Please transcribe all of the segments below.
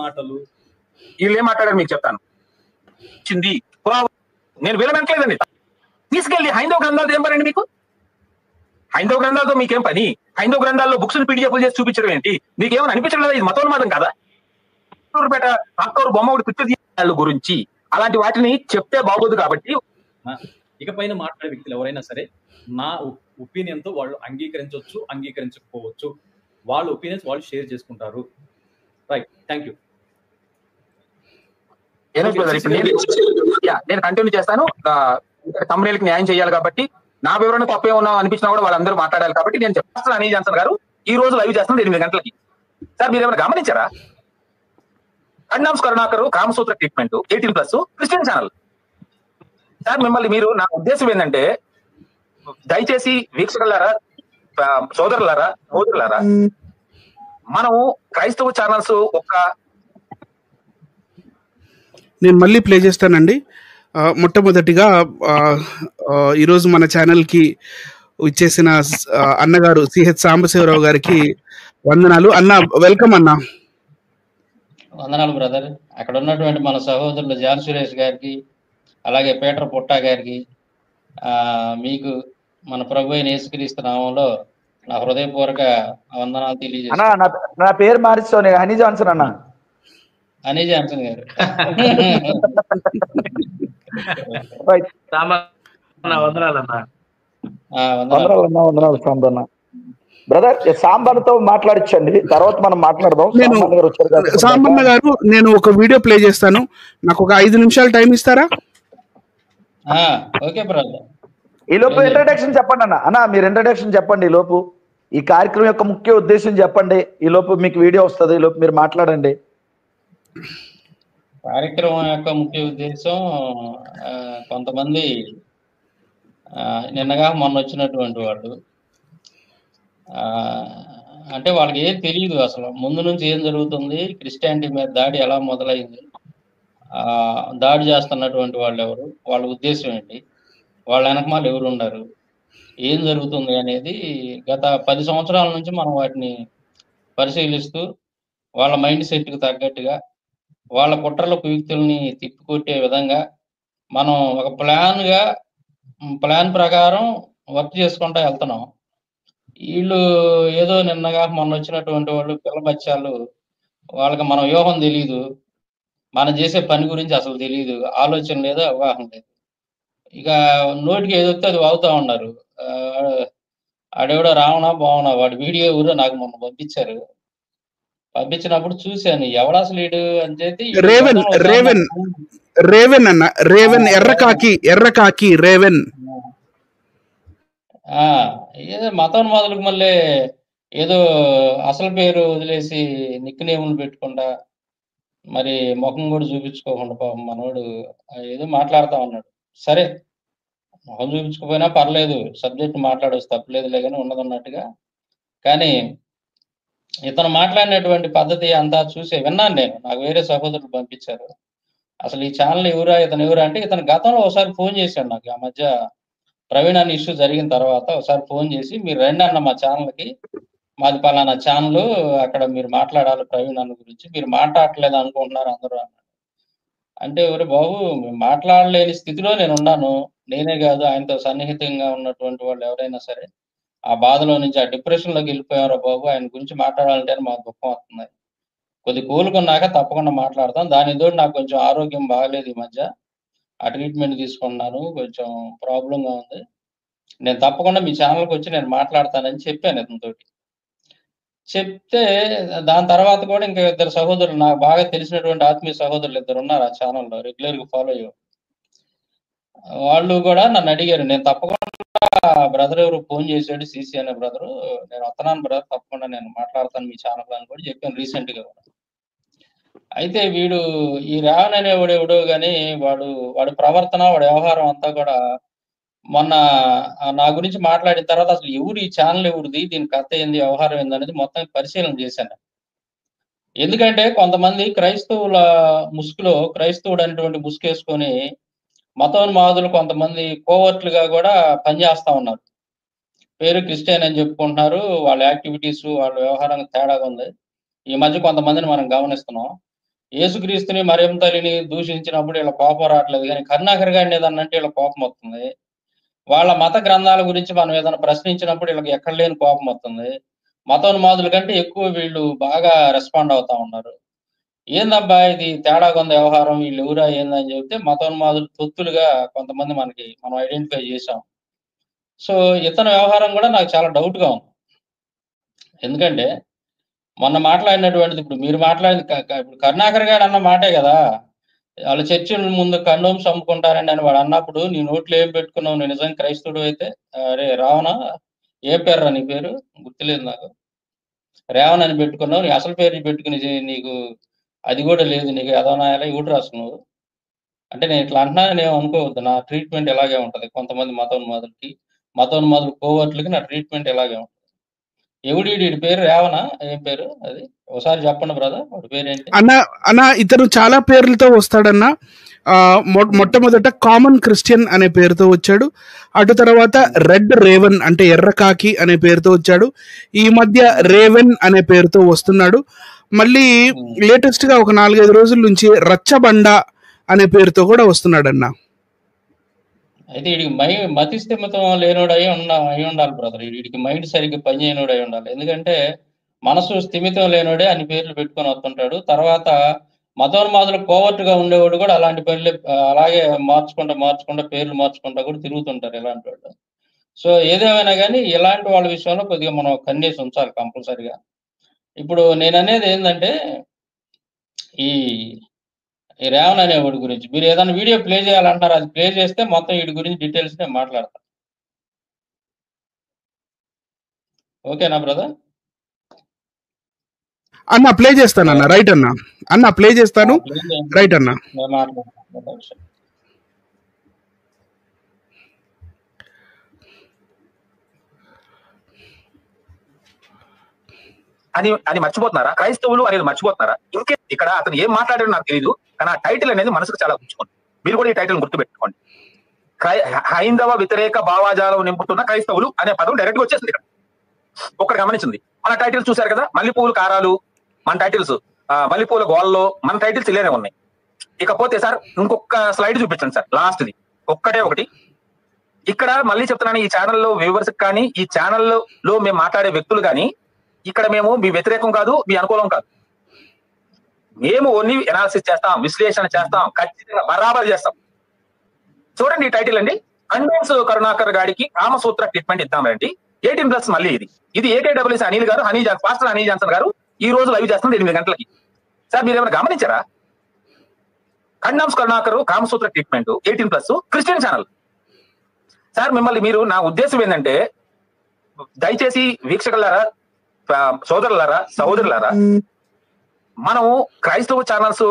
మాటలు వీళ్ళు ఏం మాట్లాడారు మీకు చెప్తాను. నేను వీళ్ళనట్లేదండి. తీసుకెళ్ళి హైందవ గ్రంథాలు ఏం పనండి మీకు? హైందవ గ్రంథాలతో మీకేం పని? హైందవ గ్రంథాల్లో బుక్స్ పీడిఎఫ్ చేసి చూపించడం ఏంటి? మీకేమైనా అనిపించడం లేదా ఇది మతోన్మాదం కదా? బొమ్మ ఒకటి పిక్చర్ గురించి అలాంటి వాటిని చెప్తే బాగోదు. కాబట్టి ఇకపైన మాట్లాడే వ్యక్తులు ఎవరైనా సరే నా ఒపీనియన్ తో వాళ్ళు అంగీకరించవచ్చు, అంగీకరించకపోవచ్చు. వాళ్ళ ఒపీనియన్స్ వాళ్ళు షేర్ చేసుకుంటారు. Right, thank you. నేను కంటిన్యూ చేస్తాను. తమ్ముళ్ళకి న్యాయం చేయాలి కాబట్టి నా వివరణ తప్పే ఉన్నా అనిపించినా కూడా వాళ్ళందరూ మాట్లాడాలి కాబట్టి నేను చెప్తాను. అనిల్ జాన్సన్ గారు ఈ రోజు లైవ్ చేస్తాను 8 గంటలకి. సార్ మీరు ఏమైనా గమనించారా? కన్నామ్స్ Karunakar Kamasutra treatment 18+ Christian channel. Sir మిమ్మల్ని నా ఉద్దేశం ఏంటంటే దయచేసి వీక్షకులారా, సోదరులారా, మనం క్రైస్తవ ఛానల్స్ నేను మళ్ళీ ప్లే చేస్తానండి. మొట్టమొదటిగా ఈరోజు మన ఛానల్కి ఇచ్చేసిన అన్నగారు సిహెచ్ సాంబశివరావు గారికి వందనాలు. అన్న వెల్కమ్ అన్న. వందనాలు బ్రదర్. అక్కడ ఉన్నటువంటి మన సహోదరులు జాన్ సురేష్ గారికి, అలాగే పీటర్ పుట్టా గారికి, మీకు మన ప్రభు అయిన యేసుక్రీస్తు నామంలో నా హృదయపూర్వక వందనాలు తెలియజేస్తాను. నా పేరు మార్చుకోని హనీ జాన్సన్ అన్న. హనీ జాన్సన్ గారు వందనాలు బ్రదర్. సాంబర్తో మాట్లాడించండి, తర్వాత మనం మాట్లాడదాం. సాంబన్న గారు నేను ఒక వీడియో ప్లే చేస్తాను, నాకు ఒక 5 నిమిషాలు టైం ఇస్తారా? Okay brother. ఈ లోపు ఇంట్రడక్షన్ చెప్పండి అన్న. మీరు ఇంట్రడక్షన్ చెప్పండి. ఈ లోపు ఈ కార్యక్రమం యొక్క ముఖ్య ఉద్దేశం చెప్పండి. ఈ లోపు మీకు వీడియో వస్తుంది. ఈ లోపు మీరు మాట్లాడండి. కార్యక్రమం యొక్క ముఖ్య ఉద్దేశం కొంతమంది నిన్నగా మొన్న వచ్చినటువంటి వాళ్ళు, అంటే వాళ్ళకి ఏం తెలియదు అసలు ముందు నుంచి ఏం జరుగుతుంది, క్రిస్టియానిటీ మీద దాడి ఎలా మొదలైంది, దాడి చేస్తున్నటువంటి వాళ్ళు ఎవరు, వాళ్ళ ఉద్దేశం ఏంటి, వాళ్ళ వెనకమాలు ఎవరు ఉన్నారు, ఏం జరుగుతుంది అనేది గత 10 సంవత్సరాల నుంచి మనం వాటిని పరిశీలిస్తూ వాళ్ళ మైండ్ సెట్కి తగ్గట్టుగా వాళ్ళ కుట్రల కుయుక్తుల్ని తిప్పికొట్టే విధంగా మనం ఒక ప్లాన్ ప్రకారం వర్క్ చేసుకుంటూ వెళ్తున్నాం. వీళ్ళు ఏదో నిన్నగా మొన్న వచ్చినటువంటి వాళ్ళు పిల్ల బచ్చాలు, వాళ్ళకి మన వ్యూహం తెలియదు, మనం చేసే పని గురించి అసలు తెలియదు, ఆలోచన లేదు, అవగాహన లేదు. ఇక నోటికి ఏదొస్తే అది వాగుతూ ఉన్నారు. ఆడెవడో రావణా బావునా వాడి వీడియో ఎవరో నాకు మొన్న పంపించారు. పంపించినప్పుడు చూశాను, ఎవడు అసలు వీడు అని చెప్పి రేవెన్ అన్న, రేవెన్ ఎర్రకాకి రేవెన్ ఏదో మతోన్మాదులకు మళ్ళీ ఏదో అసలు పేరు వదిలేసి నిక్ నేములు పెట్టుకుంటా, మరి ముఖం కూడా చూపించుకోకుండా పాపం మనోడు ఏదో మాట్లాడుతూ ఉన్నాడు. సరే, ముఖం చూపించుకోపోయినా పర్లేదు, సబ్జెక్ట్ మాట్లాడవచ్చు, తప్పలేదులే కానీ ఉన్నదన్నట్టుగా. కానీ ఇతను మాట్లాడినటువంటి పద్ధతి అంతా చూసి విన్నాను నేను. నాకు వేరే సహోదరులు పంపించారు. అసలు ఈ ఛానల్ ఎవరా, ఇతను ఎవరా అంటే, ఇతను గతంలో ఒకసారి ఫోన్ చేశాడు నాకు. ఆ మధ్య ప్రవీణ్ అన్న ఇష్యూ జరిగిన తర్వాత ఒకసారి ఫోన్ చేసి, మీరు రండి అన్న మా ఛానల్కి, మాది పలానా ఛానల్, అక్కడ మీరు మాట్లాడాలి ప్రవీణ్ అన్న గురించి, మీరు మాట్లాడలేదు అనుకుంటున్నారు అందరూ అన్నాడు. అంటే ఎవరు బాబు, మాట్లాడలేని స్థితిలో నేను ఉన్నాను. నేనే కాదు, ఆయనతో సన్నిహితంగా ఉన్నటువంటి వాళ్ళు ఎవరైనా సరే ఆ బాధలో నుంచి, ఆ డిప్రెషన్లోకి వెళ్ళిపోయారో బాబు, ఆయన గురించి మాట్లాడాలంటే మాకు దుఃఖం వస్తుంది. కొద్ది కోలుకున్నాక తప్పకుండా మాట్లాడతాం. దానితో నాకు కొంచెం ఆరోగ్యం బాగలేదు ఈ మధ్య, ఆ ట్రీట్మెంట్ తీసుకున్నాను, కొంచెం ప్రాబ్లంగా ఉంది, నేను తప్పకుండా మీ ఛానల్కి వచ్చి నేను మాట్లాడతానని చెప్పాను ఇతనితోటి. చెప్తే దాని తర్వాత కూడా ఇంకా 2 సహోదరులు, నాకు బాగా తెలిసినటువంటి ఆత్మీయ సహోదరులు 2 ఉన్నారు ఆ ఛానల్లో, రెగ్యులర్గా ఫాలో అయ్యారు. వాళ్ళు కూడా నన్ను అడిగారు. నేను తప్పకుండా, బ్రదర్ ఎవరు ఫోన్ చేశాడు, సిసి అనే బ్రదరు, నేను వస్తున్నాను బ్రదర్, తప్పకుండా నేను మాట్లాడతాను మీ ఛానల్ అని కూడా చెప్పాను రీసెంట్ గా కూడా. అయితే వీడు ఈ రేవన్ అనేవాడు ఎవడో కానీ వాడి ప్రవర్తన, వాడి వ్యవహారం అంతా కూడా మొన్న నా గురించి మాట్లాడిన తర్వాత అసలు ఎవరు ఈ ఛానల్ ఎవరిది, దీని కథ ఏంది, వ్యవహారం ఏంది అనేది మొత్తం పరిశీలన చేశాను. ఎందుకంటే కొంతమంది క్రైస్తవుల ముసుగులో, క్రైస్తవుడు అనేటువంటి ముసుగేసుకొని మతోన్మాదులు కొంతమంది కోవర్ట్లుగా కూడా పనిచేస్తా ఉన్నారు. పేరు క్రిస్టియన్ అని చెప్పుకుంటున్నారు, వాళ్ళ యాక్టివిటీస్, వాళ్ళ వ్యవహారం తేడాగా ఉంది. ఈ మధ్య కొంతమందిని మనం గమనిస్తున్నాం. యేసుక్రీస్తుని మరియం తల్లిని దూషించినప్పుడు వీళ్ళ కోపం రావట్లేదు, కానీ కరుణాకర్ గారిని ఏదన్నా అంటే వీళ్ళ కోపం వస్తుంది. వాళ్ళ మత గ్రంథాల గురించి మనం ఏదైనా ప్రశ్నించినప్పుడు వీళ్ళకి ఎక్కడ లేని కోపం వస్తుంది. మతోన్మాదుల కంటే ఎక్కువ వీళ్ళు బాగా రెస్పాండ్ అవుతా ఉన్నారు. ఏందబ్బా ఇది తేడాగా ఉంది వ్యవహారం, వీళ్ళు ఎవరా ఏందని చెప్తే మతోన్మాదులు తొత్తులుగా కొంతమంది మనం ఐడెంటిఫై చేశాం. సో ఇతని వ్యవహారం కూడా నాకు చాలా డౌట్గా ఉంది. ఎందుకంటే మొన్న మాట్లాడినటువంటిది, ఇప్పుడు మీరు మాట్లాడింది ఇప్పుడు కరుణాకర్ గారు అన్న మాటే కదా, వాళ్ళ చర్చిల ముందు కండోమ్స్ అమ్ముకుంటారండి అని వాడు అన్నప్పుడు నీ నోట్లో ఏం పెట్టుకున్నావు, నువ్వు నిజంగా క్రైస్తవుడు అయితే? అరే రావణ, ఏ పేరు నీ పేరు గుర్తులేదు నాకు, రేవన్ అని పెట్టుకున్నావు, నీ అసలు పేరు పెట్టుకుని నీకు అది కూడా లేదు, నీకు అదోనాయాల ఇవుడు రాసుకున్నావు అంటే నేను ఇట్లా అంటున్నానని ఏమో అనుకోవద్దు. నా ట్రీట్మెంట్ ఎలాగే ఉంటది, కొంతమంది మతోన్మాదులు కోవర్ట్లకి నా ట్రీట్మెంట్ ఎలాగే ఉంటుంది. ఎవడి పేరు రేవనా, ఏం పేరు అది ఒకసారి చెప్పండి బ్రదర్, వాడి పేరు ఏంటి? అన్న ఇతను చాలా పేర్లతో వస్తాడన్న. మొట్టమొదట కామన్ క్రిస్టియన్ అనే పేరుతో వచ్చాడు. అటు తర్వాత రెడ్ రేవన్ అంటే ఎర్రకాకి అనే పేరుతో వచ్చాడు. ఈ మధ్య రేవెన్ అనే పేరుతో వస్తున్నాడు. మళ్ళీ లేటెస్ట్ గా ఒక 4-5 రోజుల నుంచి రచ్చబండ అనే పేరుతో కూడా వస్తున్నాడన్న. అయితే వీడికి మతి స్థిమితం లేనోడు అయి ఉండాలి బ్రదర్. వీడికి మైండ్ సరిగ్గా పని చేయనోడు అయి ఉండాలి. ఎందుకంటే మనసు స్థిమితం లేనోడే అన్ని పేర్లు పెట్టుకొని వస్తుంటాడు. తర్వాత మతోన్మాదులు కోవర్టుగా ఉండేవాడు కూడా అలాంటి పేర్లు అలాగే మార్చుకుంటా పేర్లు మార్చుకుంటా కూడా తిరుగుతుంటారు ఇలాంటి వాళ్ళు. సో ఏదేమైనా కానీ ఇలాంటి వాళ్ళ విషయంలో కొద్దిగా మనం కన్నేసి ఉంచాలి కంపల్సరిగా. ఇప్పుడు నేను అనేది ఏంటంటే ఈ రేవన్ అనేవాడి గురించి మీరు ఏదైనా వీడియో ప్లే చేయాలంటారు, అది ప్లే చేస్తే మొత్తం వీడి గురించి డీటెయిల్స్ నేను మాట్లాడతాను. ఓకేనా బ్రదర్? అన్న ప్లే చేస్తాను అన్న. రైట్ అన్న ప్లే చేస్తాను. రైట్ అన్న. అని మర్చిపోతున్నారా? క్రైస్తవులు అనేది మర్చిపోతున్నారా? ఇంకే ఇక్కడ అతను ఏం మాట్లాడాడో నాకు తెలియదు, కానీ ఆ టైటిల్ అనేది మనసుకు చాలా గుర్తుకోండి. మీరు కూడా ఈ టైటిల్ గుర్తుపెట్టుకోండి. హైందవ వ్యతిరేక భావాజాలం నింపుతున్న క్రైస్తవులు అనే పదం డైరెక్ట్ గా వచ్చేసింది ఇక్కడ. ఒక్కటి గమనించింది. మన టైటిల్స్ చూశారు కదా, మల్లెపూలు కారాలు మన టైటిల్స్, మల్లెపూల గోళ్ళలో మన టైటిల్స్ ఇలానే ఉన్నాయి. ఇకపోతే సార్ ఇంకొక స్లైడ్ చూపించండి సార్, లాస్ట్ది ఒక్కటే ఒకటి. ఇక్కడ మళ్ళీ చెప్తున్నాను, ఈ ఛానల్లో వ్యూవర్స్ కానీ ఈ ఛానల్లో మేము మాట్లాడే వ్యక్తులు కానీ ఇక్కడ మేము మీ వ్యతిరేకం కాదు, మీ అనుకూలం కాదు. మేము ఓన్లీ ఎనాలిసిస్ చేస్తాం, విశ్లేషణ చేస్తాం, ఖచ్చితంగా బరాబర్ చేస్తాం. చూడండి ఈ టైటిల్ అండి, కండోమ్స్ కరుణాకర్ గారికి కామసూత్ర ట్రీట్మెంట్ ఇద్దామండి 18+ మళ్ళీ ఇది ఏకేడబ్ల్యూసీ అనిల్ గారు, పాస్టర్ హనీ జాన్సన్ గారు ఈ రోజు లైవ్ చేస్తున్నారు 8 గంటలకి. సార్ మీరు ఏమైనా గమనించారా? Condoms Karunakar Kamasutra treatment 18+ Christian channel. Sir మిమ్మల్ని మీరు, నా ఉద్దేశం ఏంటంటే దయచేసి వీక్షకులారా, సోదరులారా, సహోదరులారా, మనం క్రైస్తవ ఛానల్స్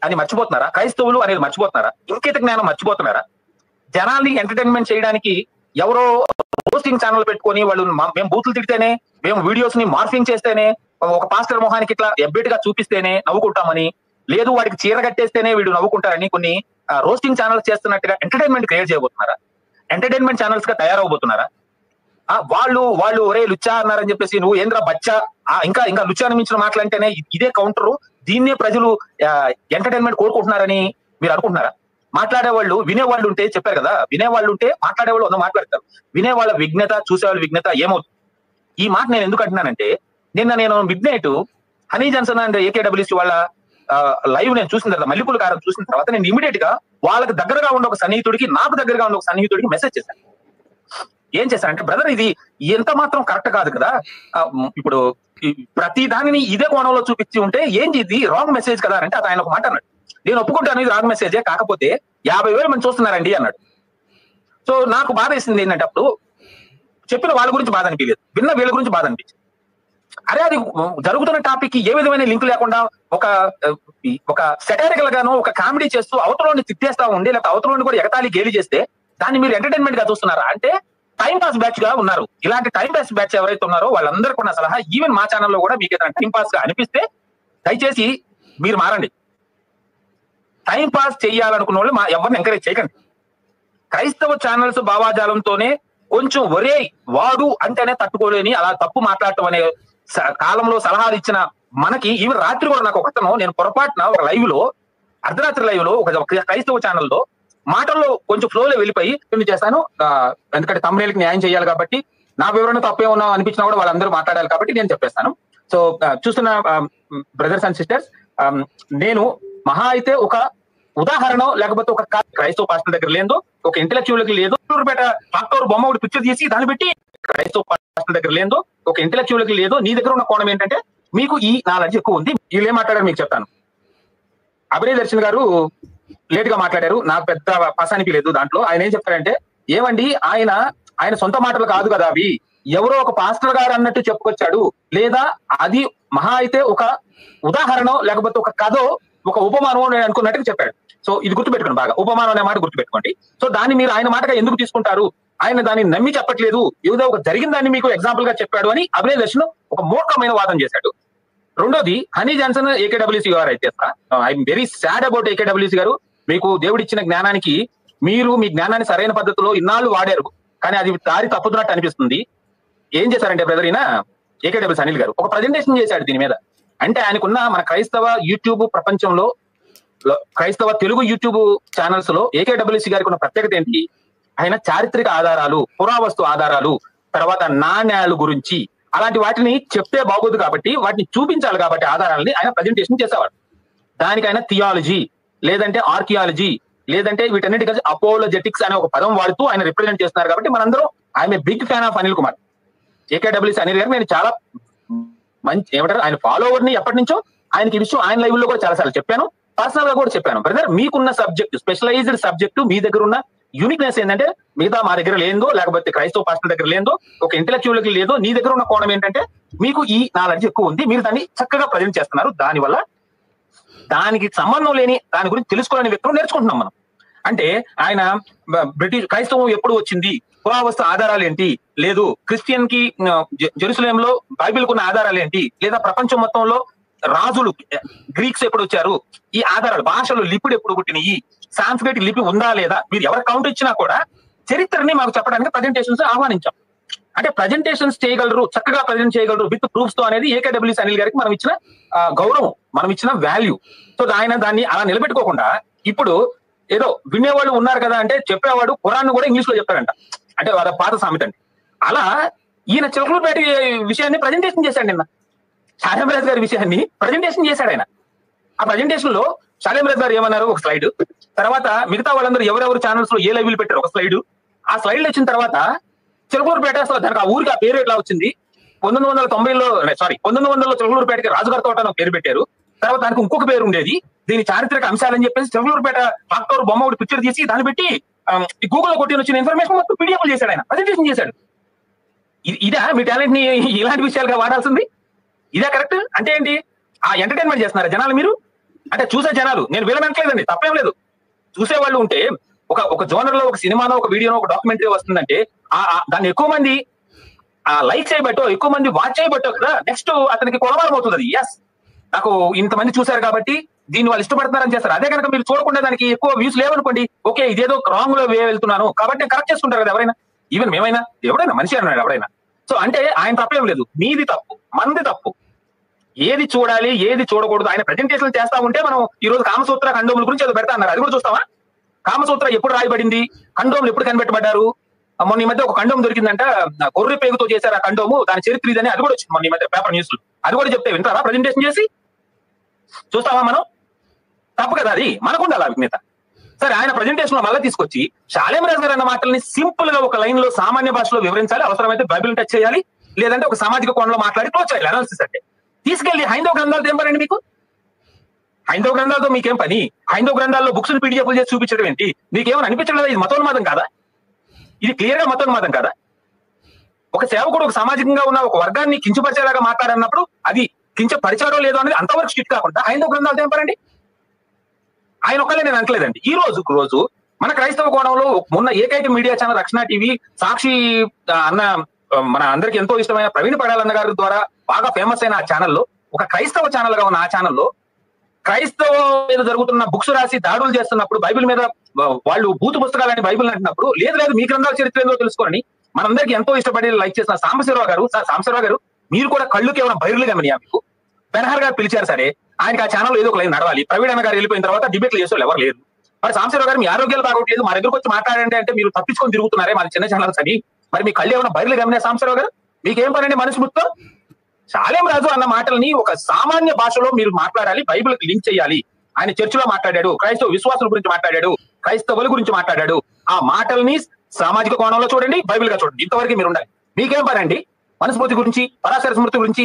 అని మర్చిపోతున్నారా? క్రైస్తవులు అనేది మర్చిపోతున్నారా? ఇంకేత జ్ఞానం మర్చిపోతున్నారా? జనాల్ని ఎంటర్టైన్మెంట్ చేయడానికి ఎవరో పోస్టింగ్ ఛానల్ పెట్టుకొని వాళ్ళు మేము బూతులు తిడితేనే, మేము వీడియోస్ ని మార్ఫింగ్ చేస్తేనే, ఒక పాస్టర్ మొహానికి ఇట్లా ఎబ్బెట్ గా చూపిస్తేనే నవ్వుకుంటామని, లేదు వాడికి చీర కట్టేస్తేనే వీడు నవ్వుకుంటారని కొన్ని రోస్టింగ్ ఛానల్స్ చేస్తున్నట్టుగా ఎంటర్టైన్మెంట్ క్రియేట్ చేయబోతున్నారా? ఎంటర్టైన్మెంట్ ఛానల్స్ గా తయారవబోతున్నారా? వాళ్ళు ఒరే లుచ్చా అన్నారని చెప్పేసి నువ్వు ఏంద్రా బచ్చా, ఇంకా లుచ్చాని మించిన మాటలంటేనే ఇదే కౌంటరు, దీన్నే ప్రజలు ఎంటర్టైన్మెంట్ కోరుకుంటున్నారని మీరు అనుకుంటున్నారా? మాట్లాడేవాళ్ళు వినేవాళ్ళు ఉంటే, చెప్పారు కదా, వినేవాళ్ళు ఉంటే మాట్లాడేవాళ్ళు వంద మాట్లాడతారు. వినేవాళ్ళ విఘ్నత, చూసేవాళ్ళ విఘ్నత ఏమవుతుంది? ఈ మాట నేను ఎందుకు అంటున్నానంటే, నిన్న నేను midnight honey Johnson and AKWC వాళ్ళ లైవ్ నేను చూసిన తర్వాత, మల్లెపూల కారం చూసిన తర్వాత నేను ఇమీడియట్ గా వాళ్ళకి దగ్గరగా ఉన్న ఒక సన్నిహితుడికి, నాకు దగ్గరగా ఉన్న ఒక సన్నిహితుడికి మెసేజ్ చేశాను. ఏం చేశానంటే, బ్రదర్ ఇది ఎంత మాత్రం కరెక్ట్ కాదు కదా, ఇప్పుడు ప్రతి దానిని ఇదే కోణంలో చూపించి ఉంటే ఏంటి ఇది రాంగ్ మెసేజ్ కదా అంటే, అది ఆయన ఒక మాట అన్నాడు. నేను ఒప్పుకుంటాను ఇది రాంగ్ మెసేజే, కాకపోతే 50,000 మంది చూస్తున్నారండి అన్నాడు. సో నాకు బాధ వేసింది ఏంటంటే, అప్పుడు చెప్పిన వాళ్ళ గురించి బాధ అనిపించలేదు, విన్న వీళ్ళ గురించి బాధ అనిపించింది. అరే అది జరుగుతున్న టాపిక్ కి ఏ విధమైన లింక్ లేకుండా ఒక సెటారికల్ గాను ఒక కామెడీ చేస్తూ అవతలని తిట్టేస్తా ఉండి, లేకపోతే అవతలని కూడా ఎగతాళి గేలి చేస్తే దాన్ని మీరు ఎంటర్టైన్మెంట్ గా చూస్తున్నారా అంటే టైం పాస్ బ్యాచ్ గా ఉన్నారు. ఇలాంటి టైం పాస్ బ్యాచ్ ఎవరైతే ఉన్నారో వాళ్ళందరికీ ఉన్న సలహా, ఈవెన్ మా ఛానల్లో కూడా మీకు ఏదైనా టైం పాస్ గా అనిపిస్తే దయచేసి మీరు మారండి. టైం పాస్ చేయాలనుకున్న వాళ్ళు ఎవరిని ఎంకరేజ్ చేయకండి. క్రైస్తవ ఛానల్స్ భావాజాలంతోనే కొంచెం ఒరే వాడు అంటేనే తట్టుకోలేని అలా తప్పు మాట్లాడటం అనే కాలంలో సలహాలు ఇచ్చిన మనకి ఈవెన్ రాత్రి కూడా నాకు ఒకతను నేను పొరపాటున ఒక లైవ్ లో అర్ధరాత్రి లైవ్ లో ఒక క్రైస్తవ ఛానల్లో మాటల్లో కొంచెం ఫ్లోలో వెళ్ళిపోయి చేస్తాను, ఎందుకంటే తమ్ముళ్ళకి న్యాయం చేయాలి కాబట్టి నా వివరణ తప్పే ఉన్నా అనిపించినా కూడా వాళ్ళందరూ మాట్లాడాలి కాబట్టి నేను చెప్పేస్తాను. సో చూస్తున్న బ్రదర్స్ అండ్ సిస్టర్స్, నేను మహా అయితే ఒక ఉదాహరణ లేకపోతే ఒక క్రైస్తవ పాస్టర్ దగ్గర లేదు, ఒక ఇంటెలెక్చువల్కి లేదు, డాక్టర్ బొమ్మ ఒకటి పిక్చర్ తీసి దాన్ని పెట్టి క్రైస్తవ పాస్టర్ దగ్గర లేదు, ఒక ఇంటెలెక్చువల్కి లేదు. నీ దగ్గర ఉన్న కోణం ఏంటంటే మీకు ఈ నాలెడ్జ్ ఎక్కువ ఉంది. వీళ్ళు ఏం మాట్లాడారు మీకు చెప్తాను. అభినయ్ దర్శన్ గారు లేట్ గా మాట్లాడారు, నాకు పెద్ద పసానికి లేదు దాంట్లో. ఆయన ఏం చెప్తారంటే, ఏమండి ఆయన సొంత మాటలు కాదు కదా అవి, ఎవరో ఒక పాస్టర్ గారు అన్నట్టు చెప్పుకొచ్చాడు, లేదా అది మహా అయితే ఒక ఉదాహరణ లేకపోతే ఒక కథ, ఒక ఉపమానం నేను అనుకున్నట్టుగా చెప్పాడు. సో ఇది గుర్తుపెట్టుకోండి, బాగా ఉపమానం అనే మాట గుర్తుపెట్టుకోండి. సో దాన్ని మీరు ఆయన మాటగా ఎందుకు తీసుకుంటారు, ఆయన దాన్ని నమ్మి చెప్పట్లేదు, ఏదో ఒక జరిగిన దాన్ని మీకు ఎగ్జాంపుల్ గా చెప్పాడు అని అభినయ్ దర్శన్ ఒక మూర్ఖమైన వాదన చేశాడు. రెండోది, హనీ జాన్సన్ ఏకేడబ్ల్యూసీ గారు అయితే ఐఎమ్ వెరీ సాడ్ అబౌట్ ఏకేడబ్ల్యూసీ గారు. మీకు దేవుడిచ్చిన జ్ఞానానికి మీరు మీ జ్ఞానాన్ని సరైన పద్ధతిలో ఇన్నాళ్ళు వాడారు, కానీ అది దారి తప్పుతున్నట్టు అనిపిస్తుంది. ఏం చేశారంటే బ్రదర్, ఈయన ఏకేడబ్ల్యూసీ అనిల్ గారు ఒక ప్రజెంటేషన్ చేశాడు దీని మీద. అంటే ఆయనకున్న మన క్రైస్తవ యూట్యూబ్ ప్రపంచంలో, క్రైస్తవ తెలుగు యూట్యూబ్ ఛానల్స్ లో ఏకేడబ్ల్యూసీ గారికి ఉన్న ప్రత్యేకత ఏంటి, ఆయన చారిత్రక ఆధారాలు, పురావస్తు ఆధారాలు, తర్వాత నాణ్యాలు గురించి అలాంటి వాటిని చెప్తే బాగోదు కాబట్టి వాటిని చూపించాలి కాబట్టి ఆధారాలని ఆయన ప్రజెంటేషన్ చేసేవాడు. దానికి ఆయన థియాలజీ లేదంటే ఆర్కియాలజీ లేదంటే వీటన్నిటి కలిసి అపోలోజెటిక్స్ అనే ఒక పదం వాడుతూ ఆయన రిప్రజెంట్ చేస్తున్నారు. కాబట్టి మనందరం ఆయన big fan of Anil Kumar. AKWC Anil గారు నేను చాలా మంచి ఏమంటారు, ఆయన ఫాలోవర్ ని ఎప్పటి నుంచో. ఆయనకి విషయం ఆయన లైవ్ లో కూడా చాలా సార్లు చెప్పాను, పర్సనల్ గా కూడా చెప్పాను. బ్రదర్, మీకున్న సబ్జెక్ట్, స్పెషలైజ్డ్ సబ్జెక్టు, మీ దగ్గర ఉన్న యూనిక్నెస్ ఏంటంటే మిగతా మా దగ్గర లేదో, లేకపోతే క్రైస్తవ పాస్టర్ దగ్గర లేదో, ఒక ఇంటెలెక్చువల్కి లేదో, నీ దగ్గర ఉన్న కోణం ఏంటంటే మీకు ఈ నాలెడ్జ్ ఎక్కువ ఉంది, మీరు దాన్ని చక్కగా ప్రజెంట్ చేస్తున్నారు. దానివల్ల దానికి సంబంధం లేని దాని గురించి తెలుసుకోలేని వ్యక్తులు నేర్చుకుంటున్నాం మనం. అంటే ఆయన బ్రిటిష్ క్రైస్తవం ఎప్పుడు వచ్చింది, పురావస్తు ఆధారాలు ఏంటి, లేదు క్రిస్టియన్ కి జెరూసలేంలో బైబిల్ కున్న ఆధారాలు ఏంటి, లేదా ప్రపంచం మొత్తంలో రాజులు గ్రీక్స్ ఎప్పుడు వచ్చారు, ఈ ఆధారాలు, భాషలు లిపిడు ఎప్పుడు పుట్టినయి, సాంస్క్రిట్ లిపి ఉందా లేదా, మీరు ఎవరు కౌంట్ ఇచ్చినా కూడా చరిత్రని మాకు చెప్పడానికి ప్రజెంటేషన్స్ ఆహ్వానించాం. అంటే ప్రజెంటేషన్స్ చేయగలరు, చక్కగా ప్రజెంట్ చేయగలరు విత్ ప్రూఫ్స్ తో అనేది ఏకేడబ్ల్యూసీ అనిల్ గారికి మనం ఇచ్చిన గౌరవం, మనం ఇచ్చిన వాల్యూ. సో ఆయన దాన్ని అలా నిలబెట్టుకోకుండా ఇప్పుడు ఏదో వినేవాళ్ళు ఉన్నారు కదా అంటే చెప్పేవాడు ఖురాన్ కూడా ఇంగ్లీష్ లో చెప్పారంట, అంటే వాళ్ళ పాత సామెత అండి. అలా ఈయన చిలకలూరుపేట విషయాన్ని ప్రజెంటేషన్ చేశాడు. నిన్న షాలేం గారి విషయాన్ని ప్రజెంటేషన్ చేశాడు ఆయన. ఆ ప్రజెంటేషన్ లో షాలేం గారు ఏమన్నారు ఒక స్లైడ్, తర్వాత మిగతా వాళ్ళందరూ ఎవరెవరు ఛానల్స్ లో ఏ లైవ్లు పెట్టారు ఒక స్లైడ్. ఆ స్లైడ్ వచ్చిన తర్వాత చిలకలూరుపేట అసలు దానికి ఆ ఊరికి ఆ పేరు ఎట్లా వచ్చింది, 1900లో చిలకలూరుపేటకి రాజుగారి తోట అని పేరు పెట్టారు. తర్వాత దానికి ఇంకొక పేరు ఉండేది, దీని చారిత్రక అంశాలని చెప్పేసి చిలకలూరుపేట డాక్టర్ బొమ్మ ఒకటి పిక్చర్ తీసి దాన్ని పెట్టి గూగుల్లో కొట్టి వచ్చిన ఇన్ఫర్మేషన్ మొత్తం పీడిఎఫ్ చేశాడు, ఆయన ప్రజెంటేషన్ చేశాడు. ఇదా మీ టాలెంట్ ని ఇలాంటి విషయాలుగా వాడాల్సింది? ఇదే కరెక్ట్? అంటే ఏంటి, ఆ ఎంటర్టైన్మెంట్ చేస్తున్నారా జనాలు మీరు? అంటే చూసే జనాలు, నేను వీళ్ళనంటలేదండి, తప్పేం లేదు. చూసే వాళ్ళు ఉంటే ఒక జోనర్ లో, ఒక సినిమానో, ఒక వీడియోనో, ఒక డాక్యుమెంటరీ వస్తుందంటే దాన్ని ఎక్కువ మంది లైక్ చేయబట్టో, ఎక్కువ మంది వాచ్ చేయబట్టో కదా నెక్స్ట్ అతనికి కొలవాలం అవుతుంది. అది ఎస్, నాకు ఇంతమంది చూశారు కాబట్టి దీన్ని వాళ్ళు ఇష్టపడుతున్నారని చేస్తారు. అదే కనుక మీరు చూడకుండా దానికి ఎక్కువ వ్యూస్ లేవనుకోండి, ఓకే ఇదేదో రాంగ్ లో వెళ్తున్నాను కాబట్టి నేను కరెక్ట్ చేసుకుంటారు కదా ఎవరైనా, ఈవెన్ మేమైనా, ఎవడైనా మనిషి అన్నాడు ఎవరైనా. సో అంటే ఆయన తప్పేం లేదు, మీది తప్పు, మనది తప్పు. ఏది చూడాలి ఏది చూడకూడదు ఆయన ప్రజెంటేషన్ చేస్తా ఉంటే మనం ఈ రోజు కామసూత్ర ఖండోముల గురించి అది పెడతా అన్నారు, అది కూడా చూస్తావా? కామసూత్ర ఎప్పుడు రాయబడింది, ఖండోములు ఎప్పుడు కనిపెట్టబడ్డారు? మొన్న ఈ మధ్య ఒక ఖండోము దొరికిందంట, గొర్రె పేగుతో చేశారు ఆ ఖండోము, దాని చరిత్ర ఇదని, అది కూడా వచ్చింది మొన్న ఈ మధ్య పేపర్ న్యూస్ లో. అది కూడా చెప్తే వింటారా? ప్రజెంటేషన్ చేసి చూస్తావా మనం? తప్పు కదా అది, మనకు ఉండాలి విజ్ఞత. సరే, ఆయన ప్రజెంటేషన్ లో మళ్ళీ తీసుకొచ్చి షాలేం రాజు గారు అన్న మాటల్ని సింపుల్ గా ఒక లైన్ లో సామాన్య భాషలో వివరించాలి, అవసరమైతే బైబిల్ టచ్ చేయాలి, లేదంటే ఒక సామాజిక కోణంలో మాట్లాడి క్లోజ్ చేయాలి అనాలిసిస్. అంటే తీసుకెళ్లి హైందవ గ్రంథాలతో ఏం పనండి మీకు? హైందవ గ్రంథాలతో మీకేం పని? హైందవ గ్రంథాల్లో బుక్స్ పీడిఎఫ్ చేసి చూపించడం ఏంటి? మీకేమైనా అనిపించడం ఇది మతోన్మాదం కాదా? ఇది క్లియర్ గా మతోన్మాదం కాదా? ఒక సేవకుడు ఒక సామాజికంగా ఉన్న ఒక వర్గాన్ని కించపరిచేలాగా మాట్లాడన్నప్పుడు అది కించపరిచారో లేదో అనేది అంతవరకు స్ట్రిక్ట్ కాకుండా హైందవ గ్రంథాలతో ఏం పనండి? ఆయన ఒక్కలే నేను అనట్లేదండి. ఈ రోజు మన క్రైస్తవ కోణంలో మొన్న ఏకైక మీడియా ఛానల్ రక్షణ టీవీ, సాక్షి అన్న మన అందరికి ఎంతో ఇష్టమైన ప్రవీణ్ పడాలన్న గారి ద్వారా బాగా ఫేమస్ అయిన ఆ ఛానల్లో, ఒక క్రైస్తవ ఛానల్ గా ఉన్న ఆ ఛానల్లో క్రైస్తవ మీద జరుగుతున్న బుక్స్ రాసి దాడులు చేస్తున్నప్పుడు, బైబిల్ మీద వాళ్ళు భూత పుస్తకాలని బైబిల్ అంటున్నప్పుడు, లేదు మీ గ్రంథాల చరిత్ర ఏందో తెలుసుకోండి మనందరికీ ఎంతో ఇష్టపడి లైక్ చేసిన సాంబశివరావు గారు మీరు కూడా కళ్ళుకి ఏమైనా బైర్లు గమనియా? మీకు బెనహర్ గారు పిలిచారు సరే, ఆయనకి ఆ ఛానల్ ఏదో ఒక లైన్ నడవాలి. ప్రవీణ్ అన్న గారు వెళ్ళిపోయిన తర్వాత డిబేట్లు చేసే వాళ్ళు ఎవరు లేదు. మరి సాంబశివరావు గారు మీ ఆరోగ్యాలు బాగోట్లేదు, మా దగ్గరకు వచ్చి మాట్లాడండి అంటే మీరు తప్పించుకొని తిరుగుతున్నారే మాది చిన్న ఛానల్స్ అని. మరి మీ కళ్ళు ఏమైనా బైర్లు గమనియా సాంబశివరావు గారు? మీకేం పనండి మనుస్మృతితో? శాలేం రాజు అన్న మాటల్ని ఒక సామాన్య భాషలో మీరు మాట్లాడాలి, బైబిల్ కి లింక్ చేయాలి. ఆయన చర్చిలో మాట్లాడాడు, క్రైస్తవ విశ్వాసుల గురించి మాట్లాడాడు, క్రైస్తవుల గురించి మాట్లాడాడు. ఆ మాటల్ని సామాజిక కోణంలో చూడండి, బైబిల్ గా చూడండి. ఇంతవరకు మీరు ఉండాలి. మీకేం పనండి మనుస్మృతి గురించి, పరాశర స్మృతి గురించి,